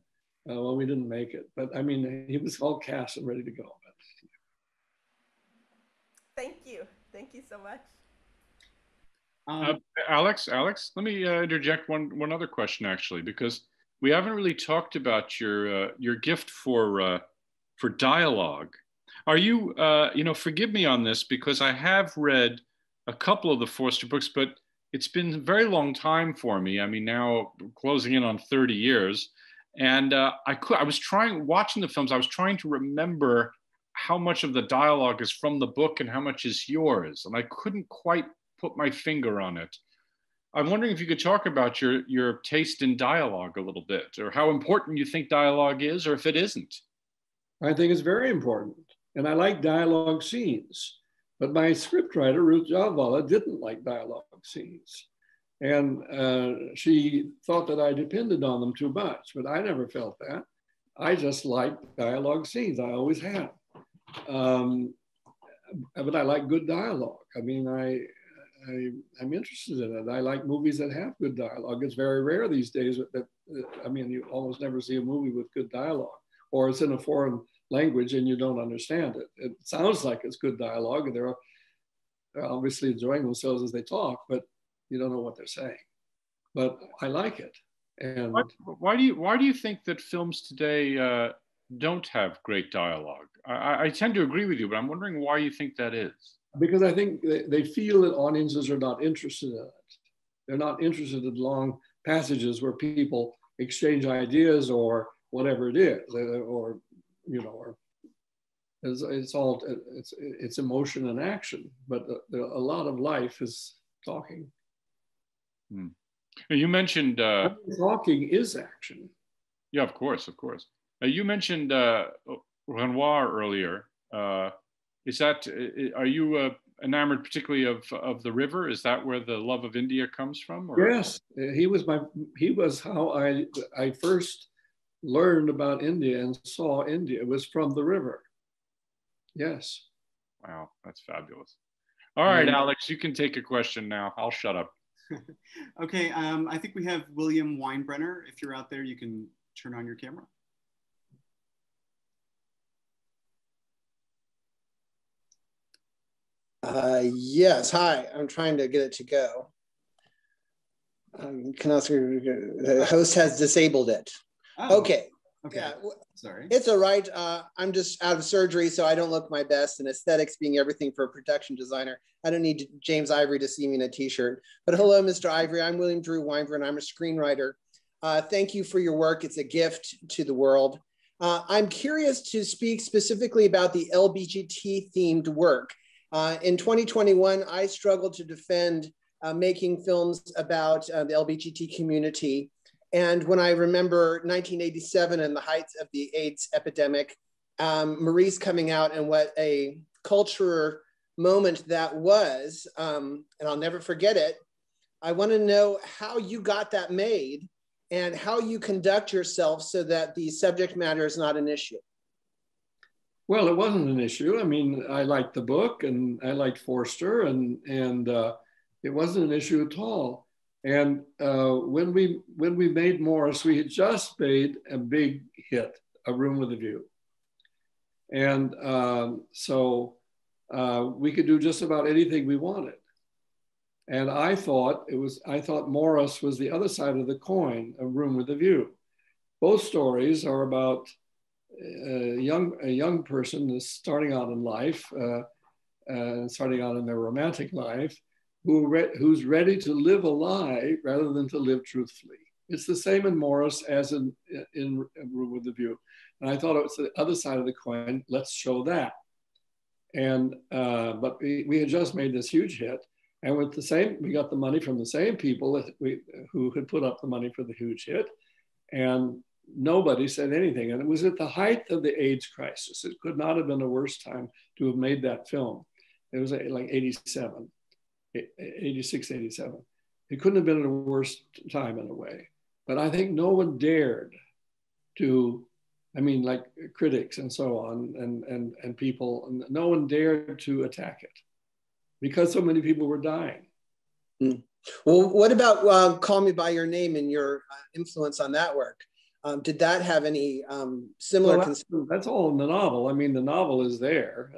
[SPEAKER 11] Well, we didn't make it, but I mean, he was all cast and ready to go.
[SPEAKER 12] Thank you. Thank you so much.
[SPEAKER 10] Alex, let me interject one other question, actually, because we haven't really talked about your gift for dialogue. Are you, forgive me on this, because I have read a couple of the Forster books, but it's been a very long time for me. I mean, now closing in on 30 years. And I was watching the films, I was trying to remember how much of the dialogue is from the book and how much is yours. And I couldn't quite put my finger on it. I'm wondering if you could talk about your taste in dialogue a little bit, or how important you think dialogue is, or if it isn't.
[SPEAKER 11] I think it's very important. And I like dialogue scenes. But my scriptwriter, Ruth Jalvala, didn't like dialogue scenes. And she thought that I depended on them too much, but I never felt that. I just like dialogue scenes. I always have. But I like good dialogue. I mean, I'm interested in it. I like movies that have good dialogue. It's very rare these days that you almost never see a movie with good dialogue, or it's in a foreign language and you don't understand it. It sounds like it's good dialogue, and they're obviously enjoying themselves as they talk, but you don't know what they're saying. But I like it. And
[SPEAKER 10] why do you think that films today don't have great dialogue? I tend to agree with you, but I'm wondering why you think that is.
[SPEAKER 11] Because I think they feel that audiences are not interested in it. They're not interested in long passages where people exchange ideas or whatever it is, or it's emotion and action. But a lot of life is talking.
[SPEAKER 10] Hmm. You mentioned
[SPEAKER 11] talking is action.
[SPEAKER 10] Yeah, of course. You mentioned Renoir earlier. Are you enamored particularly of the river? Is that where the love of India comes from? Or?
[SPEAKER 11] Yes, he was how I first learned about India and saw India. It was from the river. Yes.
[SPEAKER 10] Wow, that's fabulous. All right, Alex, you can take a question now. I'll shut up.
[SPEAKER 1] Okay, I think we have William Weinbrenner. If you're out there, you can turn on your camera.
[SPEAKER 13] Yes, hi. I'm trying to get it to go. The host has disabled it.
[SPEAKER 1] Oh,
[SPEAKER 13] okay. Yeah, sorry. It's all right. I'm just out of surgery, so I don't look my best, and aesthetics being everything for a production designer. I don't need James Ivory to see me in a t-shirt. But hello, Mr. Ivory. I'm William Drew Weinbrenner. I'm a screenwriter. Thank you for your work. It's a gift to the world. I'm curious to speak specifically about the LBGT-themed work. In 2021, I struggled to defend making films about the LBGT community. And when I remember 1987 and the heights of the AIDS epidemic, Maurice coming out and what a culture moment that was, and I'll never forget it. I want to know how you got that made and how you conduct yourself so that the subject matter is not an issue.
[SPEAKER 11] Well, it wasn't an issue. I mean, I liked the book and I liked Forster, and it wasn't an issue at all. And when we made Morris, we had just made a big hit, A Room with a View. And so we could do just about anything we wanted. And I thought Morris was the other side of the coin, A Room with a View. Both stories are about a young person that's starting out in life, starting out in their romantic life, who's ready to live a lie rather than to live truthfully. It's the same in Morris as in A Room with a View. And I thought it was the other side of the coin. Let's show that. And but we had just made this huge hit, and with the same, we got the money from the same people who had put up the money for the huge hit, and nobody said anything. And it was at the height of the AIDS crisis. It could not have been a worse time to have made that film. It was like 87. 86, 87. It couldn't have been a worse time in a way. But I think no one dared to, I mean, like critics and so on, and people, no one dared to attack it because so many people were dying.
[SPEAKER 13] Well, what about Call Me By Your Name and your influence on that work? Did that have any similar?
[SPEAKER 11] Well, that's all in the novel. I mean, the novel is there.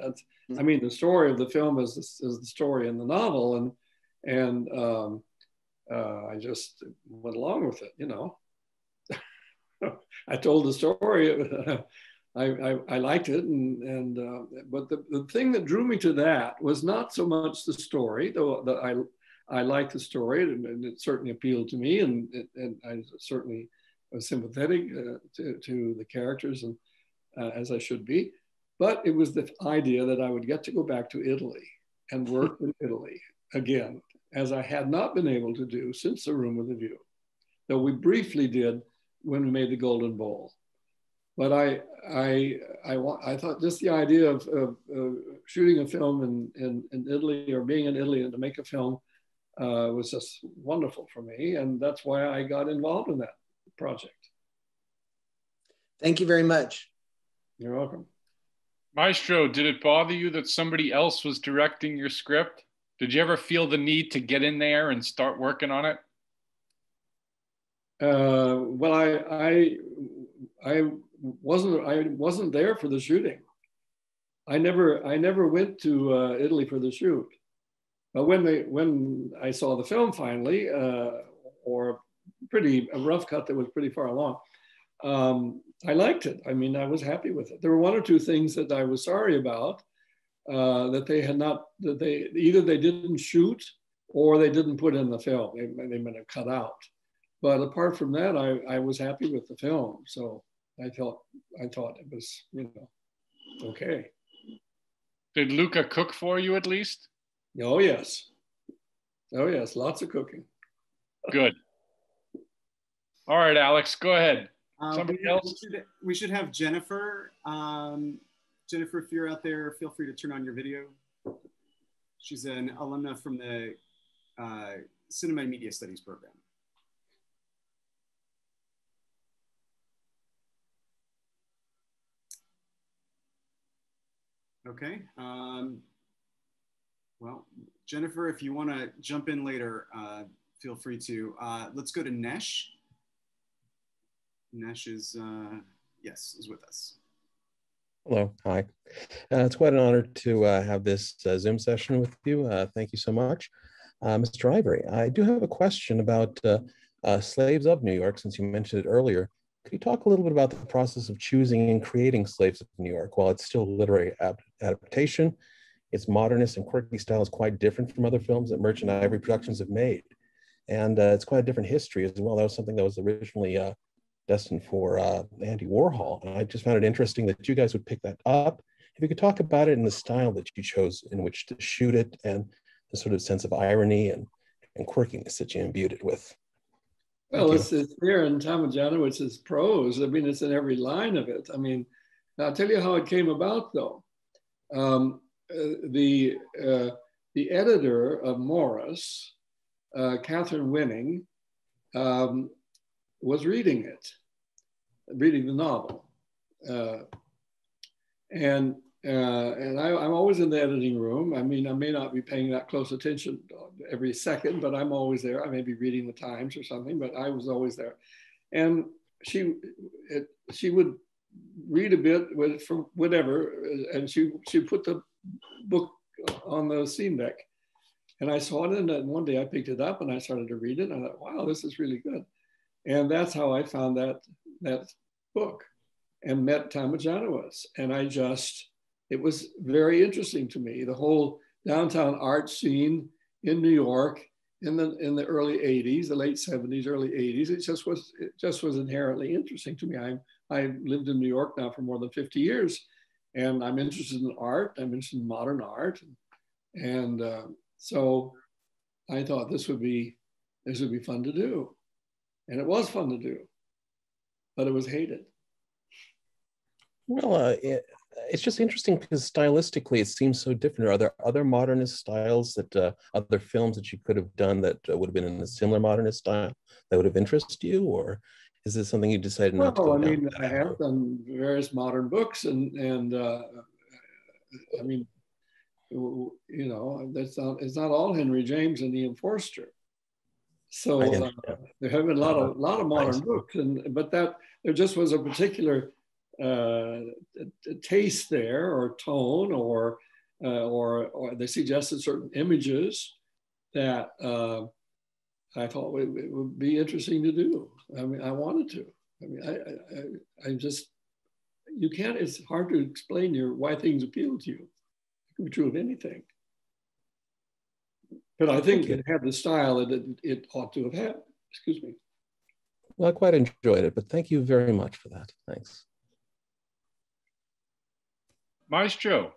[SPEAKER 11] I mean, the story of the film is the story in the novel, and I just went along with it, you know. I told the story. I liked it, but the thing that drew me to that was not so much the story, though I liked the story, and it certainly appealed to me, and I certainly was sympathetic to the characters, and as I should be. But it was the idea that I would get to go back to Italy and work in Italy again, as I had not been able to do since The Room with a View, though we briefly did when we made The Golden Bowl. But I thought just the idea of shooting a film in Italy, or being in Italy and to make a film, was just wonderful for me. And that's why I got involved in that project.
[SPEAKER 13] Thank you very much.
[SPEAKER 11] You're welcome.
[SPEAKER 10] Maestro, did it bother you that somebody else was directing your script? Did you ever feel the need to get in there and start working on it?
[SPEAKER 11] Well, I wasn't there for the shooting. I never went to Italy for the shoot. But when I saw the film finally, or a rough cut that was pretty far along, I liked it. I mean, I was happy with it. There were one or two things that I was sorry about, that either they didn't shoot or they didn't put in the film. They might have cut out. But apart from that, I was happy with the film. So I thought it was, you know, okay.
[SPEAKER 10] Did Luca cook for you at least?
[SPEAKER 11] Oh yes, lots of cooking.
[SPEAKER 10] Good. All right, Alex, go ahead. Somebody else?
[SPEAKER 1] We should have Jennifer. Jennifer, if you're out there, feel free to turn on your video. She's an alumna from the Cinema and Media Studies program. Okay. Well, Jennifer, if you want to jump in later, feel free to. Let's go to Nesh. Nesh is with us.
[SPEAKER 14] Hello, hi. It's quite an honor to have this Zoom session with you. Thank you so much. Mr. Ivory, I do have a question about Slaves of New York, since you mentioned it earlier. Could you talk a little bit about the process of choosing and creating Slaves of New York? While it's still a literary adaptation, its modernist and quirky style is quite different from other films that Merchant Ivory Productions have made. And it's quite a different history as well. That was something that was originally destined for Andy Warhol. And I just found it interesting that you guys would pick that up. If you could talk about it in the style that you chose in which to shoot it, and the sort of sense of irony and quirkiness that you imbued it with.
[SPEAKER 11] Well, it's there in Tamajanowic's prose. I mean, it's in every line of it. I mean, I'll tell you how it came about, though. The editor of Morris, Catherine Winning, was reading the novel, and I'm always in the editing room. I mean, I may not be paying that close attention every second, but I'm always there. I may be reading the Times or something, but I was always there. And she would read a bit from whatever, and she put the book on the scene deck. And I saw it, and one day I picked it up and I started to read it. And I thought, wow, this is really good. And that's how I found that book and met Tamajanowicz. And it was very interesting to me, the whole downtown art scene in New York in the early 80s, the late 70s, early 80s. It just was inherently interesting to me. I lived in New York now for more than 50 years, and I'm interested in art. I'm interested in modern art. And so I thought this would be fun to do. And it was fun to do, but it was hated.
[SPEAKER 14] Well, it's just interesting because stylistically it seems so different. Are there other modernist styles that other films that you could have done that would have been in a similar modernist style that would have interested you, or is this something you decided not to go down?
[SPEAKER 11] I mean, I have done various modern books, and I mean, you know, it's not all Henry James and Ian Forster. So there have been a lot of modern books, but there just was a particular taste there, or tone, or they suggested certain images that I thought it would be interesting to do. I mean, I wanted to. I mean, I just, you can't. It's hard to explain why things appeal to you. It can be true of anything. But I think it had the style that it ought to have had. Excuse me.
[SPEAKER 14] Well, I quite enjoyed it, but thank you very much for that. Thanks.
[SPEAKER 10] Maestro,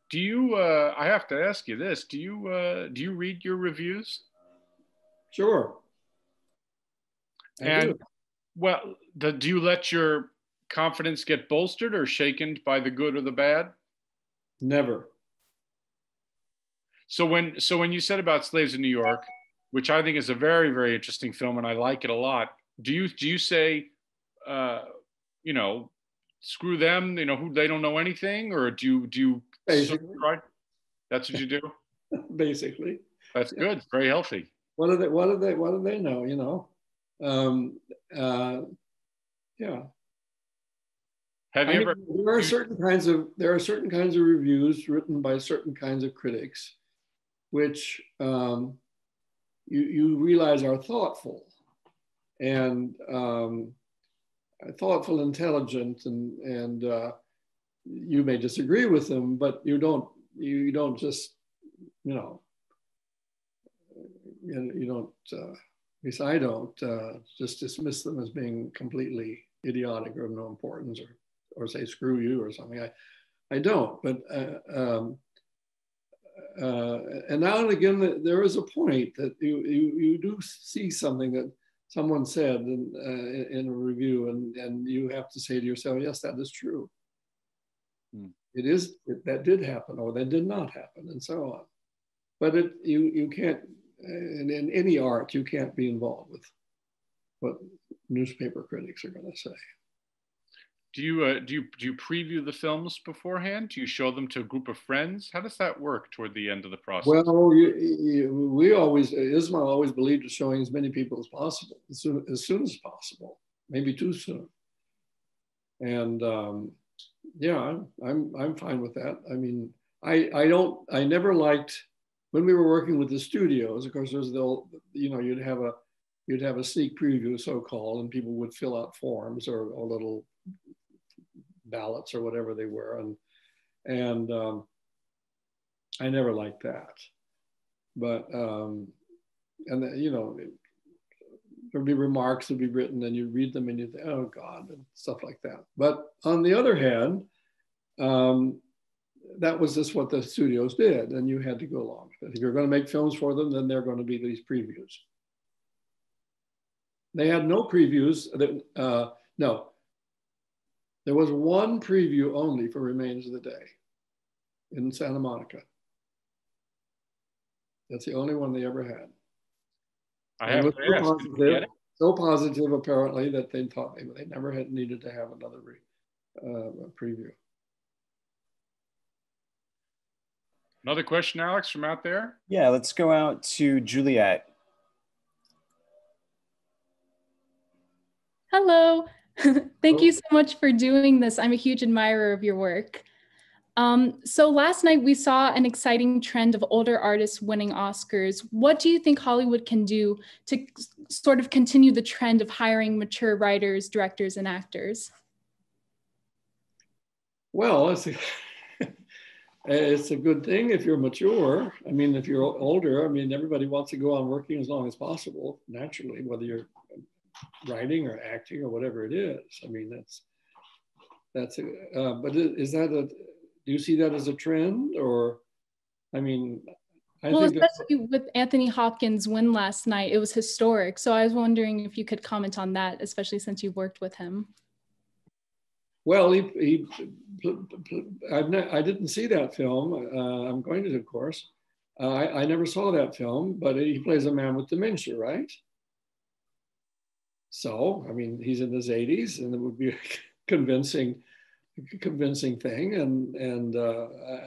[SPEAKER 10] do you, I have to ask you this, do you read your reviews?
[SPEAKER 11] Sure.
[SPEAKER 10] And, well, do you let your confidence get bolstered or shaken by the good or the bad?
[SPEAKER 11] Never.
[SPEAKER 10] So when you said about Slaves in New York, which I think is a very, very interesting film and I like it a lot, do you say, you know, screw them, you know, who they don't know anything, or do you
[SPEAKER 11] basically,
[SPEAKER 10] that's what you do?
[SPEAKER 11] Basically.
[SPEAKER 10] That's good. It's very healthy.
[SPEAKER 11] What do they know, you know? Yeah.
[SPEAKER 10] Have you ever?
[SPEAKER 11] There are certain kinds of reviews written by certain kinds of critics, which you realize are thoughtful and thoughtful, intelligent, and you may disagree with them, but you don't just, you know, you don't. At least I don't just dismiss them as being completely idiotic or of no importance, or say screw you or something. I don't. But and now and again, there is a point that you do see something that someone said in a review, and you have to say to yourself, yes, that is true. That did happen, or that did not happen, and so on. But you can't. And in any art, you can't be involved with what newspaper critics are going to say.
[SPEAKER 10] Do you preview the films beforehand? Do you show them to a group of friends? How does that work toward the end of the process?
[SPEAKER 11] Well, Ismail always believed in showing as many people as possible, as soon as possible, maybe too soon. And yeah, I'm fine with that. I mean, I never liked. When we were working with the studios, of course, there's you'd have a sneak preview, so-called, and people would fill out forms or little ballots or whatever they were, and I never liked that. But there'd be remarks that would be written, and you read them, and you think, oh God, and stuff like that. But on the other hand, that was just what the studios did, and you had to go along with it. If you're going to make films for them, then they're going to be these previews. They had no previews. No, there was one preview only for Remains of the Day in Santa Monica. That's the only one they ever had.
[SPEAKER 10] I have to ask.
[SPEAKER 11] So positive, apparently, that they thought they never had needed to have another preview.
[SPEAKER 10] Another question, Alex, from out there?
[SPEAKER 15] Yeah, let's go out to Juliet.
[SPEAKER 16] Hello. Thank you so much for doing this. I'm a huge admirer of your work. So last night we saw an exciting trend of older artists winning Oscars. What do you think Hollywood can do to sort of continue the trend of hiring mature writers, directors, and actors?
[SPEAKER 11] Well, it's a good thing if you're mature. I mean, if you're older, I mean, everybody wants to go on working as long as possible, naturally, whether you're writing or acting or whatever it is. I mean, but is that do you see that as a trend, or, I mean,
[SPEAKER 16] well, especially with Anthony Hopkins' win last night, it was historic. So I was wondering if you could comment on that, especially since you've worked with him.
[SPEAKER 11] Well, I didn't see that film. I'm going to, of course. I never saw that film, but he plays a man with dementia, right? So, I mean, he's in his 80s, and it would be a convincing thing, and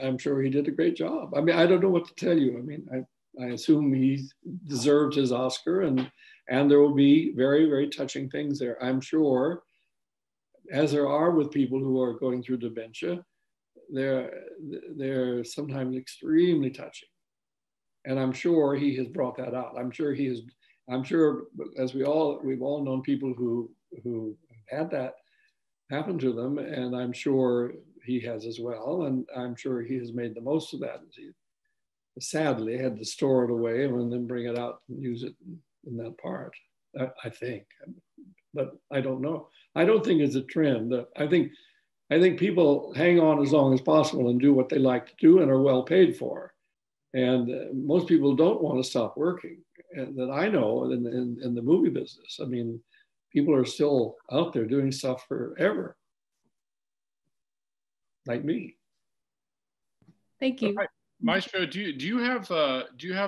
[SPEAKER 11] I'm sure he did a great job. I mean, I don't know what to tell you. I mean, I assume he deserved his Oscar, and there will be very, very touching things there. I'm sure, as there are with people who are going through dementia, they're sometimes extremely touching. And I'm sure he has brought that out. I'm sure, as we've all known people who had that happen to them, and I'm sure he has as well. And I'm sure he has made the most of that. He sadly had to store it away and then bring it out and use it in that part, I think. But I don't know. I don't think it's a trend. I think people hang on as long as possible and do what they like to do and are well paid for. And most people don't want to stop working, and that I know in the movie business. I mean, people are still out there doing stuff forever, like me.
[SPEAKER 16] Thank you.
[SPEAKER 10] Right. Maestro, do you have a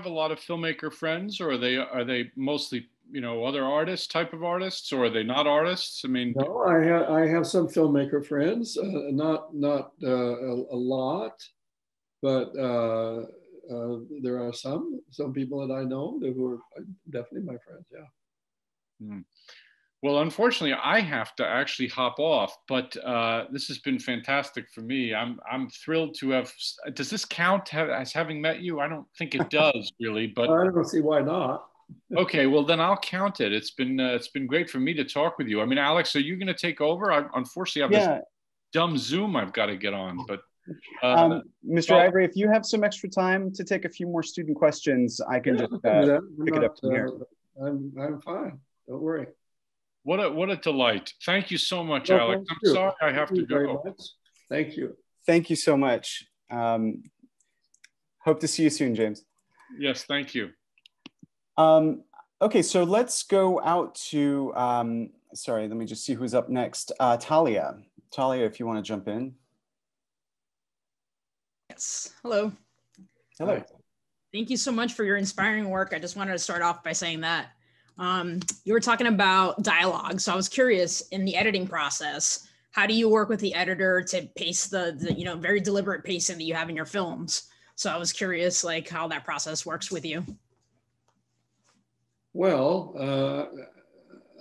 [SPEAKER 10] lot of filmmaker friends, or are they mostly, you know, other artists, type of artists, or are they not artists? I mean,
[SPEAKER 11] no, I have some filmmaker friends, not a lot, but there are some people that I know who are definitely my friends. Yeah.
[SPEAKER 10] Hmm. Well, unfortunately, I have to actually hop off, but this has been fantastic for me. I'm thrilled to have. Does this count as having met you? I don't think it does really, but
[SPEAKER 11] I don't see why not.
[SPEAKER 10] Okay, well then I'll count it. It's been great for me to talk with you. I mean, Alex, are you going to take over? I unfortunately have this dumb Zoom I've got to get on, but.
[SPEAKER 15] Mr. Ivory, if you have some extra time to take a few more student questions, I can just pick it up from here.
[SPEAKER 11] I'm fine. Don't worry.
[SPEAKER 10] What a delight. Thank you so much, Alex. I'm sorry I have to go.
[SPEAKER 11] Thank you.
[SPEAKER 15] Thank you so much. Hope to see you soon, James.
[SPEAKER 10] Yes, thank you.
[SPEAKER 15] Okay, so let's go out to, sorry, let me just see who's up next. Talia. Talia, if you want to jump in.
[SPEAKER 17] Yes, hello.
[SPEAKER 15] Hello.
[SPEAKER 17] Thank you so much for your inspiring work. I just wanted to start off by saying that. You were talking about dialogue. So I was curious, in the editing process, how do you work with the editor to pace the very deliberate pacing that you have in your films? So I was curious, like, how that process works with you.
[SPEAKER 11] Well,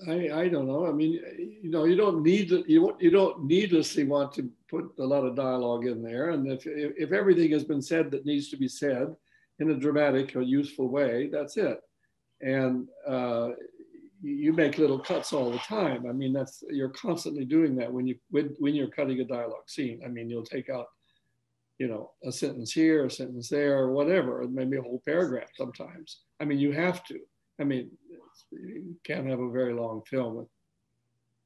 [SPEAKER 11] I don't know. I mean, you know, you don't needlessly want to put a lot of dialogue in there. And if everything has been said that needs to be said in a dramatic or useful way, that's it. And you make little cuts all the time. I mean, you're constantly doing that when you're cutting a dialogue scene. I mean, you'll take out, you know, a sentence here, a sentence there, or whatever, and maybe a whole paragraph sometimes. I mean, you have to. I mean, you can't have a very long film.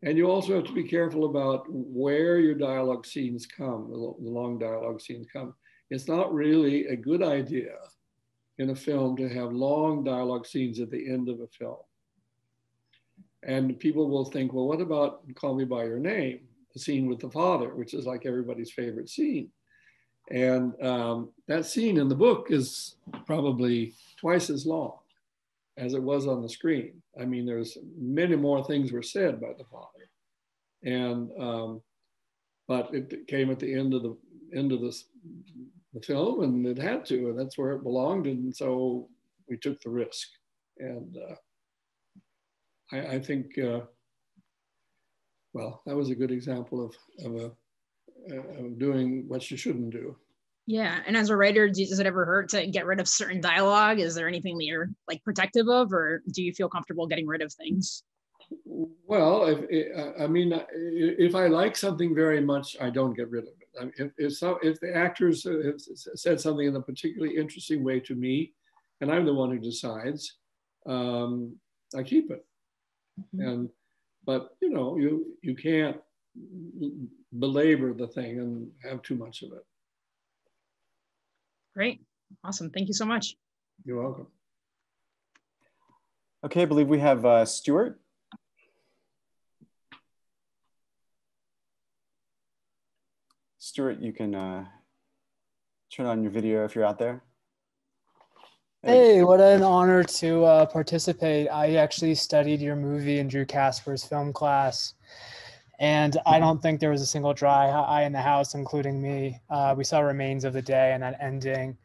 [SPEAKER 11] And you also have to be careful about where your dialogue scenes come, the long dialogue scenes come. It's not really a good idea in a film to have long dialogue scenes at the end of a film. And people will think, well, what about Call Me By Your Name, the scene with the father, which is like everybody's favorite scene. And that scene in the book is probably twice as long as it was on the screen. I mean, there's many more things were said by the father. And, but it came at the end of the film, and it had to, and that's where it belonged. And so we took the risk. And I think, well, that was a good example of doing what you shouldn't do.
[SPEAKER 17] Yeah, and as a writer, does it ever hurt to get rid of certain dialogue? Is there anything that you're like protective of, or do you feel comfortable getting rid of things?
[SPEAKER 11] Well, if I like something very much, I don't get rid of it. If the actors have said something in a particularly interesting way to me, and I'm the one who decides, I keep it. Mm-hmm. But you know, you can't belabor the thing and have too much of it.
[SPEAKER 17] Great, awesome. Thank you so much.
[SPEAKER 11] You're welcome.
[SPEAKER 15] Okay, I believe we have Stuart. Stuart, you can turn on your video if you're out there.
[SPEAKER 18] Hey, what an honor to participate. I actually studied your movie in Drew Casper's film class, and I don't think there was a single dry eye in the house, including me. We saw Remains of the Day, and that ending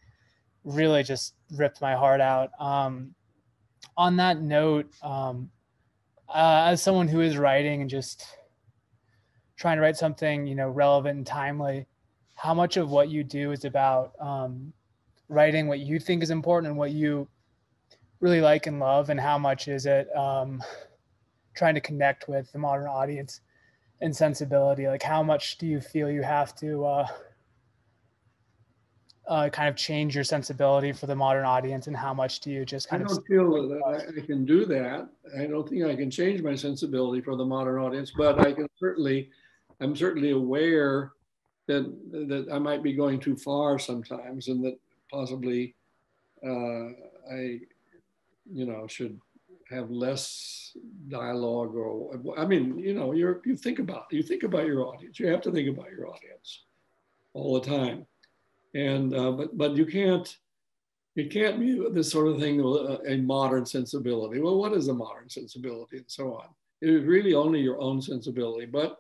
[SPEAKER 18] really just ripped my heart out. On that note, as someone who is writing and just trying to write something, you know, relevant and timely, how much of what you do is about writing what you think is important and what you really like and love, and how much is it trying to connect with the modern audience and sensibility? Like, how much do you feel you have to kind of change your sensibility for the modern audience, and how much do you just kind of...
[SPEAKER 11] I don't feel that I can do that. I don't think I can change my sensibility for the modern audience, but I'm certainly aware that I might be going too far sometimes, and that possibly I, you know, should have less dialogue. Or, I mean, you know, you think about your audience. You have to think about your audience all the time, and but you can't be this sort of thing, a modern sensibility. Well, what is a modern sensibility, and so on? It is really only your own sensibility, but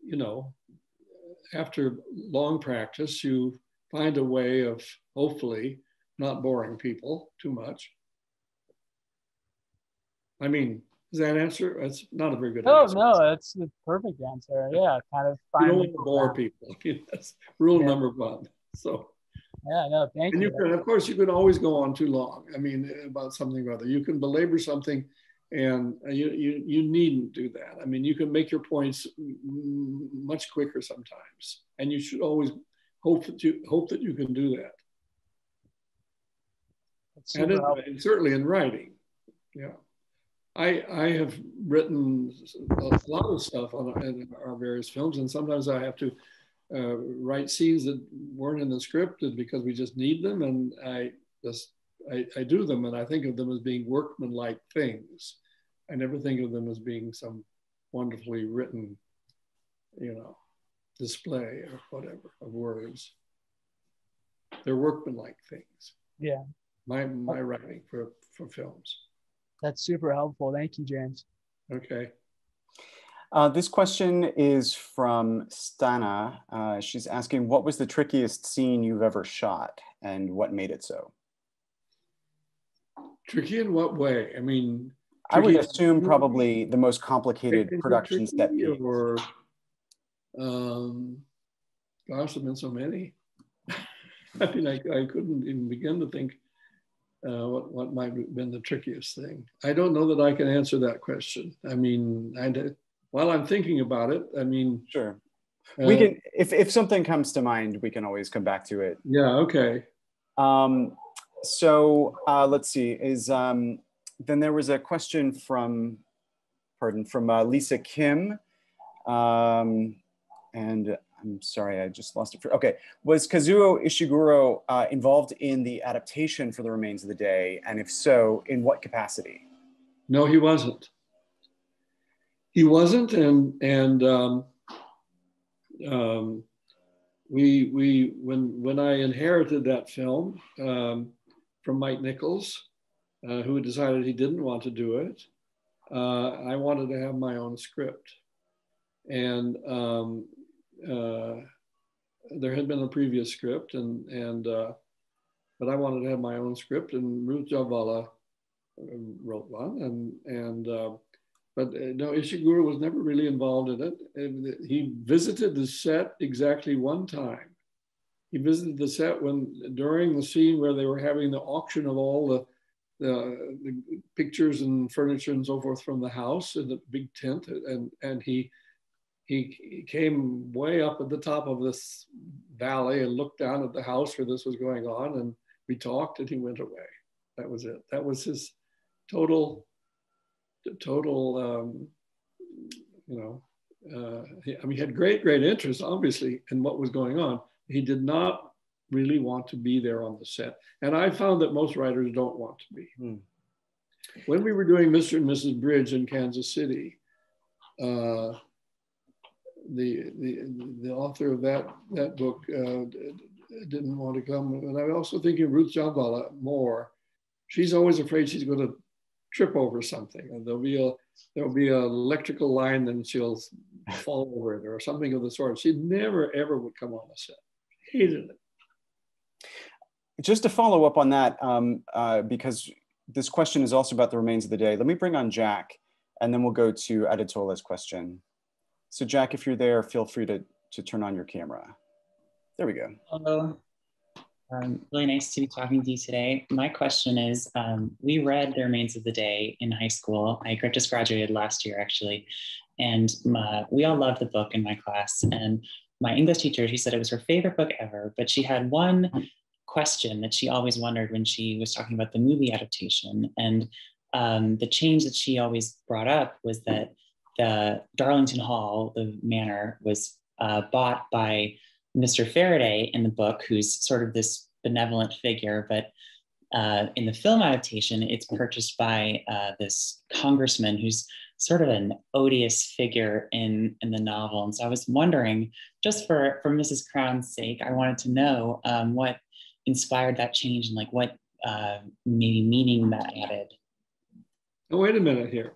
[SPEAKER 11] you know, after long practice, you find a way of hopefully not boring people too much. I mean, does that answer? That's not a very good answer.
[SPEAKER 18] No, that's the perfect answer. Yeah, kind of.
[SPEAKER 11] You don't want to bore people. That's rule number one. So.
[SPEAKER 18] Yeah, no, thank you.
[SPEAKER 11] And you can, of course, you can always go on too long. I mean, about something or other. You can belabor something, and you needn't do that. I mean, you can make your points much quicker sometimes, and you should always hope that you can do that. And certainly in writing, yeah. I have written a lot of stuff in our various films, and sometimes I have to write scenes that weren't in the script because we just need them, and I do them, and I think of them as being workmanlike things. I never think of them as being some wonderfully written, you know, display or whatever of words. They're workmanlike things.
[SPEAKER 18] Yeah.
[SPEAKER 11] My writing for films.
[SPEAKER 18] That's super helpful. Thank you, James.
[SPEAKER 11] Okay.
[SPEAKER 15] This question is from Stana. She's asking, what was the trickiest scene you've ever shot, and what made it so?
[SPEAKER 11] Tricky in what way? I mean,
[SPEAKER 15] I would assume probably the most complicated production set piece.
[SPEAKER 11] Or, gosh, there've been so many. I mean, I couldn't even begin to think what might have been the trickiest thing. I don't know that I can answer that question. I mean, while I'm thinking about it, I mean,
[SPEAKER 15] sure. We can, if something comes to mind, we can always come back to it.
[SPEAKER 11] Yeah. Okay.
[SPEAKER 15] So let's see. Then there was a question from Lisa Kim, and I'm sorry, I just lost it. Okay, was Kazuo Ishiguro involved in the adaptation for The Remains of the Day, and if so, in what capacity?
[SPEAKER 11] No, he wasn't. He wasn't, and when I inherited that film from Mike Nichols, who had decided he didn't want to do it, I wanted to have my own script, and there had been a previous script, but I wanted to have my own script, and Ruth Javala wrote one, but no, Ishiguro was never really involved in it. He visited the set exactly one time. He visited the set during the scene where they were having the auction of all the pictures and furniture and so forth from the house in the big tent, and he came way up at the top of this valley and looked down at the house where this was going on, and we talked, and he went away. That was it. That was his total, you know, he had great interest, obviously, in what was going on. He did not really want to be there on the set. And I found that most writers don't want to be. When we were doing Mr. and Mrs. Bridge in Kansas City, the author of that book didn't want to come. And I'm also thinking of Ruth Javala more. She's always afraid she's going to trip over something, and there'll be an electrical line, and she'll fall over it or something of the sort. She never ever would come on the set. Hated it.
[SPEAKER 15] just to follow up on that, because this question is also about the remains of the day, let me bring on Jack, and then we'll go to Adetola's question. So Jack, if you're there, feel free to turn on your camera. There we go.
[SPEAKER 19] Hello. Really nice to be talking to you today. My question is, we read The Remains of the Day in high school. I just graduated last year, actually. And we all loved the book in my class. And my English teacher, she said it was her favorite book ever, but she had one question that she always wondered when she was talking about the movie adaptation. And the change that she always brought up was that the Darlington Hall, the manor, was bought by Mr. Faraday in the book, who's sort of this benevolent figure, but in the film adaptation, it's purchased by this congressman who's sort of an odious figure in the novel. And so I was wondering, just for Mrs. Crown's sake, I wanted to know what inspired that change and like what maybe meaning that added.
[SPEAKER 11] Oh, wait a minute here.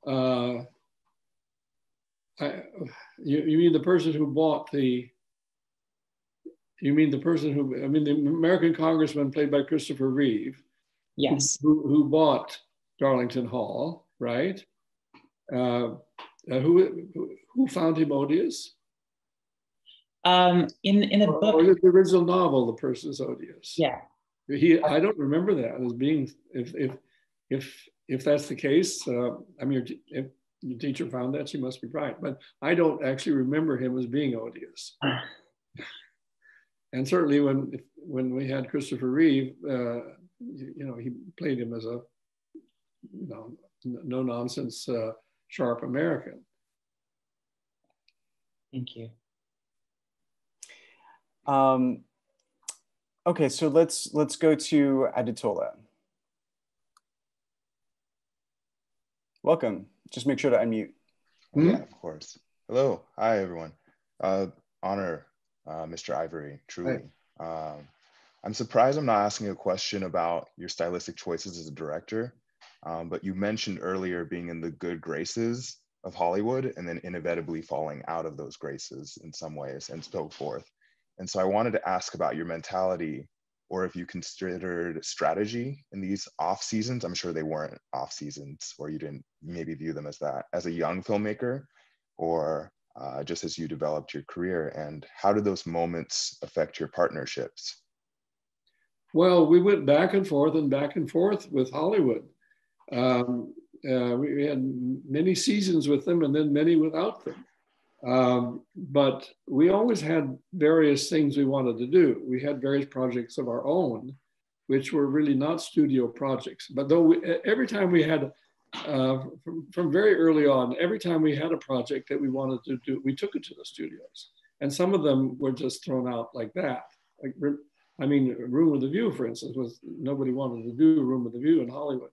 [SPEAKER 11] You mean the person who bought the, you mean the person who, I mean the American congressman played by Christopher Reeve.
[SPEAKER 19] Yes.
[SPEAKER 11] Who bought Darlington Hall, right? Who found him odious?
[SPEAKER 19] In the book.
[SPEAKER 11] Or the original novel, the person is odious.
[SPEAKER 19] Yeah.
[SPEAKER 11] I don't remember that as being, if that's the case, I mean, if your teacher found that, she must be right. But I don't actually remember him as being odious. And certainly when we had Christopher Reeve, he played him as a no nonsense, sharp American.
[SPEAKER 19] Thank you.
[SPEAKER 15] Okay, so let's go to Adetola. Welcome. Just make sure to unmute.
[SPEAKER 20] Yeah, of course. Hello. Hi, everyone. Honor, Mr. Ivory, truly. I'm surprised I'm not asking a question about your stylistic choices as a director, but you mentioned earlier being in the good graces of Hollywood and then inevitably falling out of those graces in some ways and so forth. And so I wanted to ask about your mentality, or if you considered strategy in these off seasons. I'm sure they weren't off seasons, or you didn't maybe view them as that, as a young filmmaker, or just as you developed your career. And how did those moments affect your partnerships?
[SPEAKER 11] Well, we went back and forth with Hollywood. We had many seasons with them and then many without them. But we always had various things we wanted to do. We had various projects of our own, which were really not studio projects. But though every time we had, from very early on, every time we had a project that we wanted to do, we took it to the studios. And some of them were just thrown out like that. Like, I mean, Room with a View, for instance, was nobody wanted to do Room with a View in Hollywood.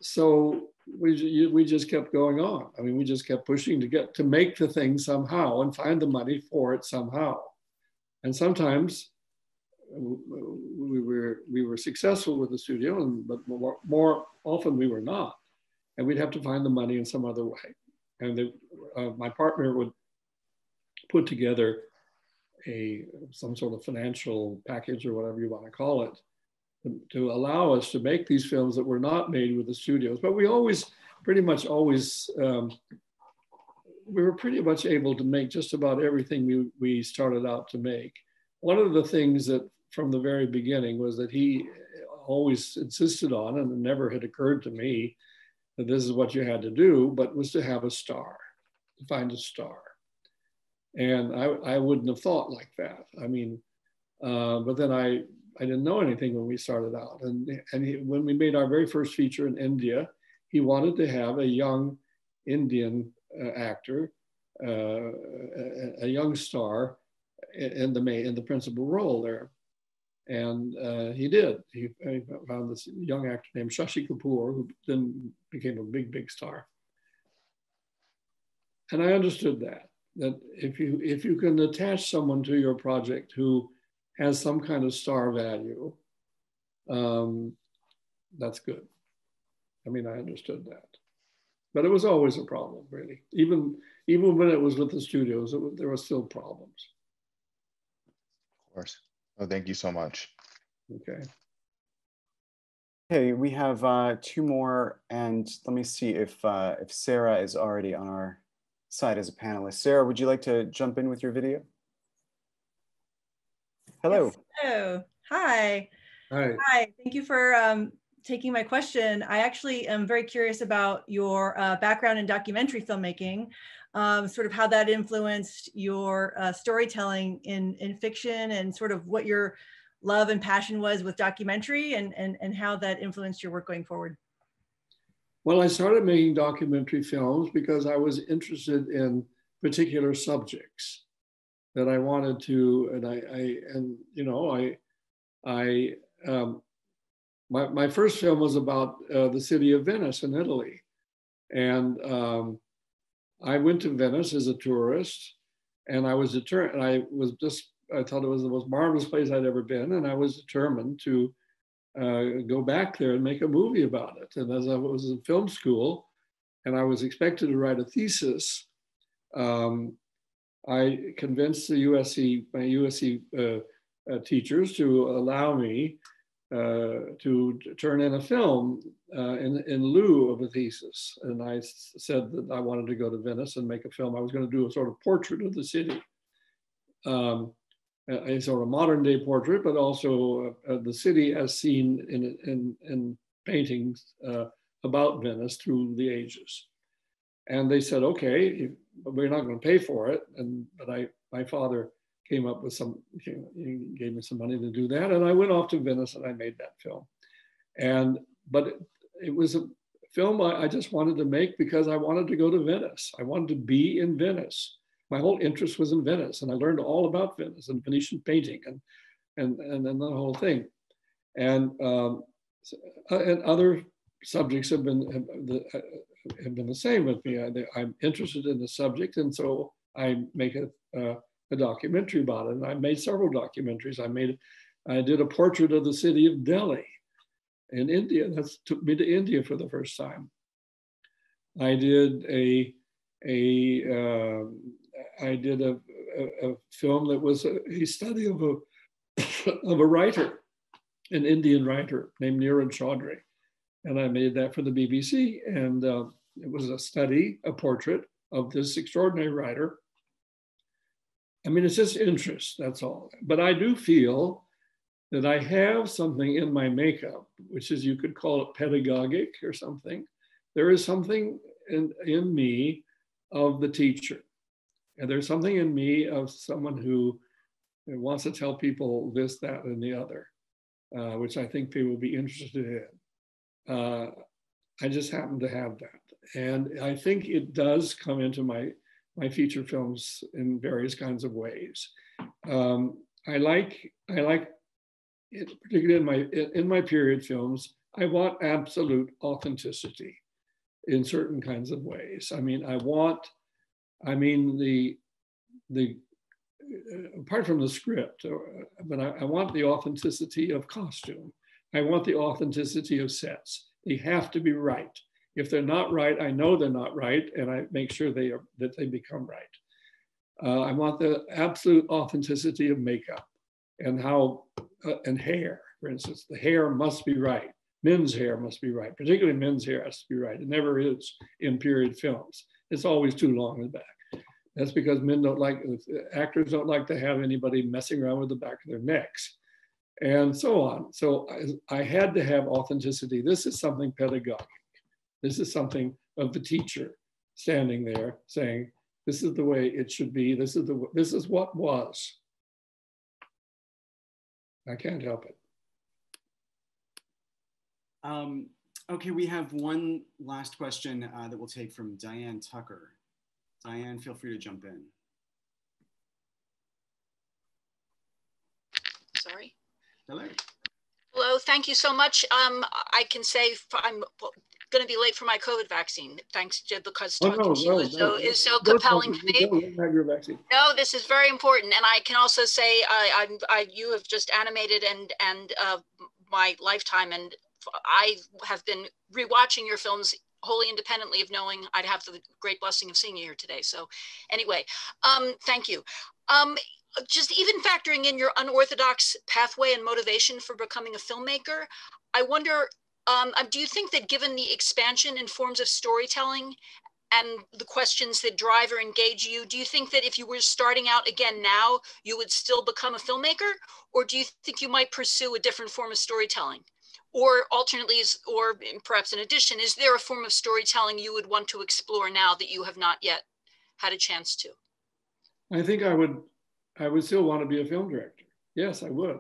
[SPEAKER 11] So we just kept going on. I mean, we just kept pushing to make the thing somehow and find the money for it somehow. And sometimes we were successful with the studio, but more often we were not. And we'd have to find the money in some other way. And my partner would put together some sort of financial package or whatever you want to call it, to allow us to make these films that were not made with the studios. But we always, pretty much always, we were pretty much able to make just about everything we started out to make. One of the things that from the very beginning was that he always insisted on, and it never had occurred to me that this is what you had to do, but was to have a star, to find a star. And I wouldn't have thought like that. I mean, but then I didn't know anything when we started out. And when we made our very first feature in India, he wanted to have a young Indian actor, a young star in the principal role there. And he did. He found this young actor named Shashi Kapoor, who then became a big, big star. And I understood that if you can attach someone to your project who has some kind of star value, that's good. I mean, I understood that. But it was always a problem, really. Even when it was with the studios, there were still problems.
[SPEAKER 20] Of course. Oh, thank you so much.
[SPEAKER 11] Okay.
[SPEAKER 15] Okay, we have 2 more, and let me see if Sarah is already on our side as a panelist. Sarah, would you like to jump in with your video? Hello.
[SPEAKER 21] Yes. Hello. Hi.
[SPEAKER 11] Hi.
[SPEAKER 21] Hi. Thank you for taking my question. I actually am very curious about your background in documentary filmmaking, sort of how that influenced your storytelling in fiction, and sort of what your love and passion was with documentary, and how that influenced your work going forward.
[SPEAKER 11] Well, I started making documentary films because I was interested in particular subjects that I wanted to, my first film was about the city of Venice in Italy. And I went to Venice as a tourist, and I was determined, I thought it was the most marvelous place I'd ever been, and I was determined to go back there and make a movie about it. And as I was in film school, and I was expected to write a thesis, I convinced my USC teachers to allow me to turn in a film in lieu of a thesis. And I said that I wanted to go to Venice and make a film. I was going to do a sort of portrait of the city, a sort of modern day portrait, but also the city as seen in paintings about Venice through the ages. And they said, okay, but we're not going to pay for it. But my father came up with he gave me some money to do that. And I went off to Venice and I made that film. But it was a film I just wanted to make because I wanted to go to Venice. I wanted to be in Venice. My whole interest was in Venice, and I learned all about Venice and Venetian painting and the whole thing. And other subjects have been the same with me. I'm interested in the subject, and so I make a documentary about it. And I made several documentaries. I did a portrait of the city of Delhi in India. That took me to India for the first time. I did a film that was a study of a writer, an Indian writer named Nirav Chaudhuri. And I made that for the BBC. And it was a portrait of this extraordinary writer. I mean, it's just interest, that's all. But I do feel that I have something in my makeup, which is, you could call it pedagogic or something. There is something in me of the teacher. And there's something in me of someone who wants to tell people this, that, and the other, which I think people will be interested in. I just happen to have that. And I think it does come into my feature films in various kinds of ways. I like it, particularly in my period films, I want absolute authenticity in certain kinds of ways. I mean, the apart from the script, but I want the authenticity of costume. I want the authenticity of sets. They have to be right. If they're not right, I know they're not right, and I make sure that they become right. I want the absolute authenticity of makeup and and hair, for instance. The hair must be right. Men's hair must be right. Particularly men's hair has to be right. It never is in period films. It's always too long in the back. That's because actors don't like to have anybody messing around with the back of their necks, and so on. So I had to have authenticity. This is something pedagogic. This is something of the teacher standing there saying, this is the way it should be. This is what was. I can't help it.
[SPEAKER 1] Okay, we have one last question that we'll take from Diane Tucker. Diane, feel free to jump in.
[SPEAKER 22] Sorry.
[SPEAKER 1] Hello.
[SPEAKER 22] Hello, thank you so much. I can say I'm going to be late for my COVID vaccine, thanks to because talking to you is so compelling to me.
[SPEAKER 11] Have your vaccine.
[SPEAKER 22] No, this is very important, and I can also say you have just animated and my lifetime, and I have been rewatching your films wholly independently of knowing I'd have the great blessing of seeing you here today. So, anyway, thank you. just even factoring in your unorthodox pathway and motivation for becoming a filmmaker, I wonder, do you think that given the expansion in forms of storytelling and the questions that drive or engage you, do you think that if you were starting out again now, you would still become a filmmaker? Or do you think you might pursue a different form of storytelling? Or alternately, or perhaps in addition, is there a form of storytelling you would want to explore now that you have not yet had a chance to?
[SPEAKER 11] I think I would still want to be a film director. Yes, I would.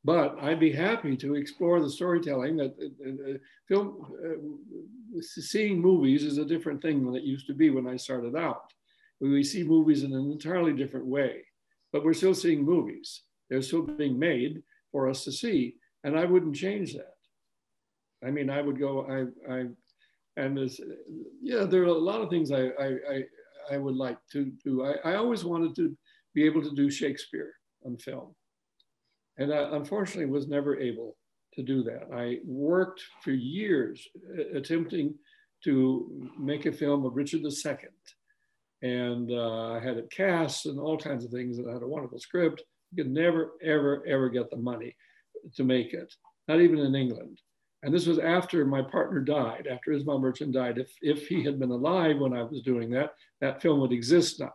[SPEAKER 11] But I'd be happy to explore the storytelling that seeing movies is a different thing than it used to be when I started out. We see movies in an entirely different way, but we're still seeing movies. They're still being made for us to see, and I wouldn't change that. I mean, I would go, and there's, yeah, there are a lot of things I would like to do. I always wanted to be able to do Shakespeare on film. And I unfortunately was never able to do that. I worked for years attempting to make a film of Richard II. And I had it cast and all kinds of things, and I had a wonderful script. You could never, ever, ever get the money to make it, not even in England. And this was after my partner died, after Ismail Merchant died. If he had been alive when I was doing that, that film would exist now.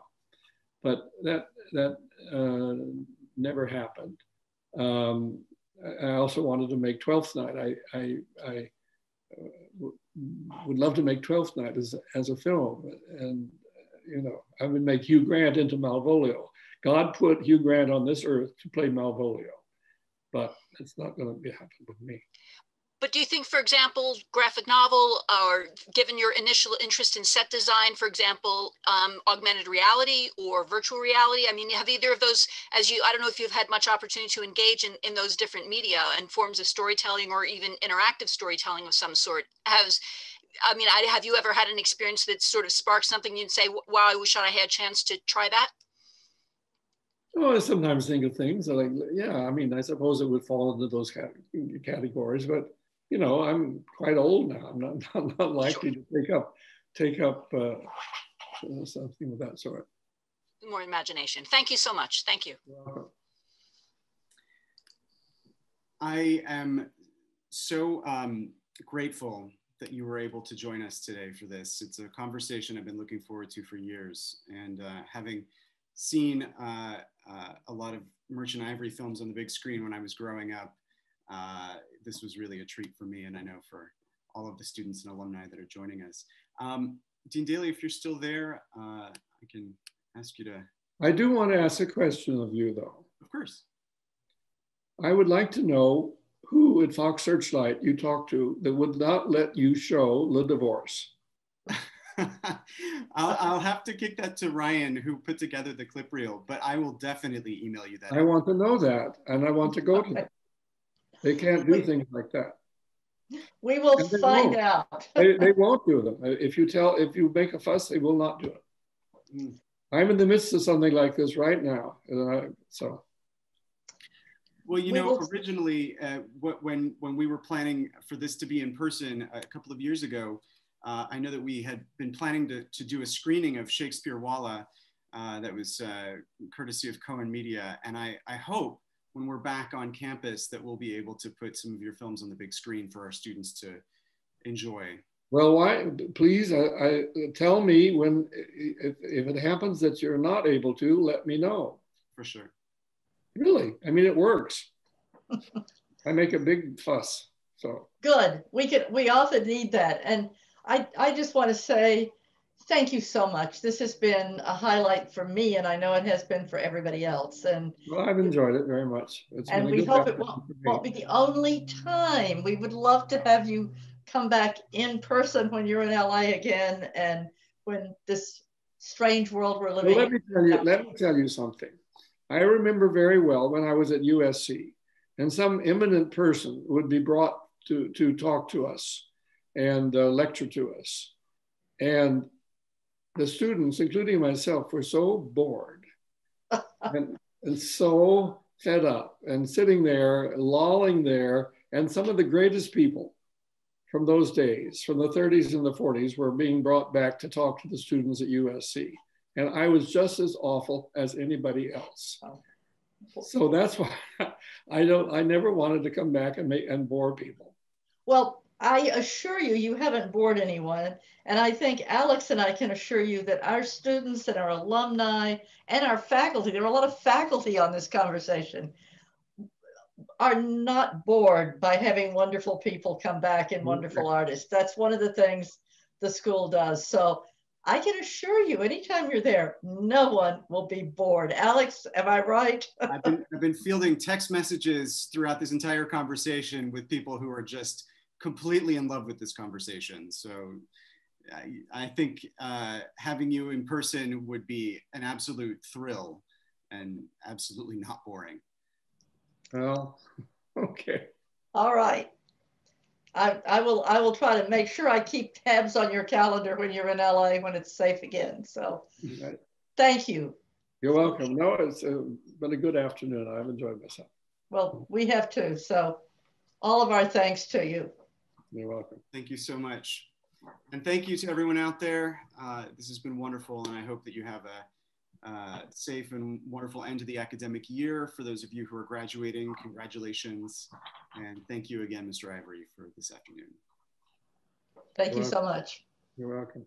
[SPEAKER 11] But that never happened. I also wanted to make 12th Night. I would love to make 12th Night as a film. And, you know, I would make Hugh Grant into Malvolio. God put Hugh Grant on this earth to play Malvolio, but it's not going to happen with me.
[SPEAKER 22] But do you think, for example, graphic novel, or given your initial interest in set design, for example, augmented reality or virtual reality? I mean, have either of those, I don't know if you've had much opportunity to engage in those different media and forms of storytelling or even interactive storytelling of some sort. Have you ever had an experience that sort of sparked something you'd say, wow, I wish I had a chance to try that?
[SPEAKER 11] Oh, I sometimes think of things like, yeah, I mean, I suppose it would fall into those categories, but you know, I'm quite old now. I'm not likely to take up something of that sort.
[SPEAKER 22] More imagination. Thank you so much. Thank you.
[SPEAKER 1] I am so grateful that you were able to join us today for this. It's a conversation I've been looking forward to for years, and having seen a lot of Merchant Ivory films on the big screen when I was growing up, this was really a treat for me, and I know for all of the students and alumni that are joining us. Dean Daly, if you're still there, I can ask you to.
[SPEAKER 11] I do want to ask a question of you, though.
[SPEAKER 1] Of course. I
[SPEAKER 11] would like to know who at Fox Searchlight you talked to that would not let you show Le Divorce.
[SPEAKER 1] I'll have to kick that to Ryan, who put together the clip reel, but I will definitely email you that.
[SPEAKER 11] I want to know that, and I want to go to that. They can't do things like that.
[SPEAKER 9] We will find out.
[SPEAKER 11] They won't do them. If you make a fuss, they will not do it. Mm. I'm in the midst of something like this right now. So.
[SPEAKER 1] Well, you know, originally, when we were planning for this to be in person a couple of years ago, I know that we had been planning to do a screening of Shakespeare Walla that was courtesy of Cohen Media. And I hope when we're back on campus that we'll be able to put some of your films on the big screen for our students to enjoy.
[SPEAKER 11] Well, why? Please tell me when, if it happens that you're not able to, let me know.
[SPEAKER 1] For sure.
[SPEAKER 11] Really? I mean, it works. I make a big fuss, so.
[SPEAKER 9] Good. We often need that. And I just want to say thank you so much. This has been a highlight for me, and I know it has been for everybody else. And
[SPEAKER 11] well, I've enjoyed it very much.
[SPEAKER 9] And we hope it won't be the only time. We would love to have you come back in person when you're in LA again, and when this strange world we're living in.
[SPEAKER 11] Let me tell you something. I remember very well when I was at USC, and some eminent person would be brought to talk to us and lecture to us. And the students, including myself, were so bored and so fed up and sitting there, lolling there. And some of the greatest people from those days, from the 30s and the 40s, were being brought back to talk to the students at USC. And I was just as awful as anybody else. So that's why I never wanted to come back and bore people.
[SPEAKER 9] Well, I assure you, you haven't bored anyone. And I think Alex and I can assure you that our students and our alumni and our faculty, there are a lot of faculty on this conversation, are not bored by having wonderful people come back and wonderful artists. That's one of the things the school does. So I can assure you, anytime you're there, no one will be bored. Alex, am I right?
[SPEAKER 1] I've been fielding text messages throughout this entire conversation with people who are just completely in love with this conversation. So I think having you in person would be an absolute thrill and absolutely not boring.
[SPEAKER 11] Oh, okay.
[SPEAKER 9] All right. I will try to make sure I keep tabs on your calendar when you're in LA when it's safe again. So thank you.
[SPEAKER 11] You're welcome. No, it's been a good afternoon. I've enjoyed myself.
[SPEAKER 9] Well, we have too. So all of our thanks to you.
[SPEAKER 11] You're welcome.
[SPEAKER 1] Thank you so much. And thank you to everyone out there. This has been wonderful, and I hope that you have a safe and wonderful end to the academic year. For those of you who are graduating, congratulations. And thank you again, Mr. Ivory, for this afternoon.
[SPEAKER 9] Thank you so much.
[SPEAKER 11] You're welcome.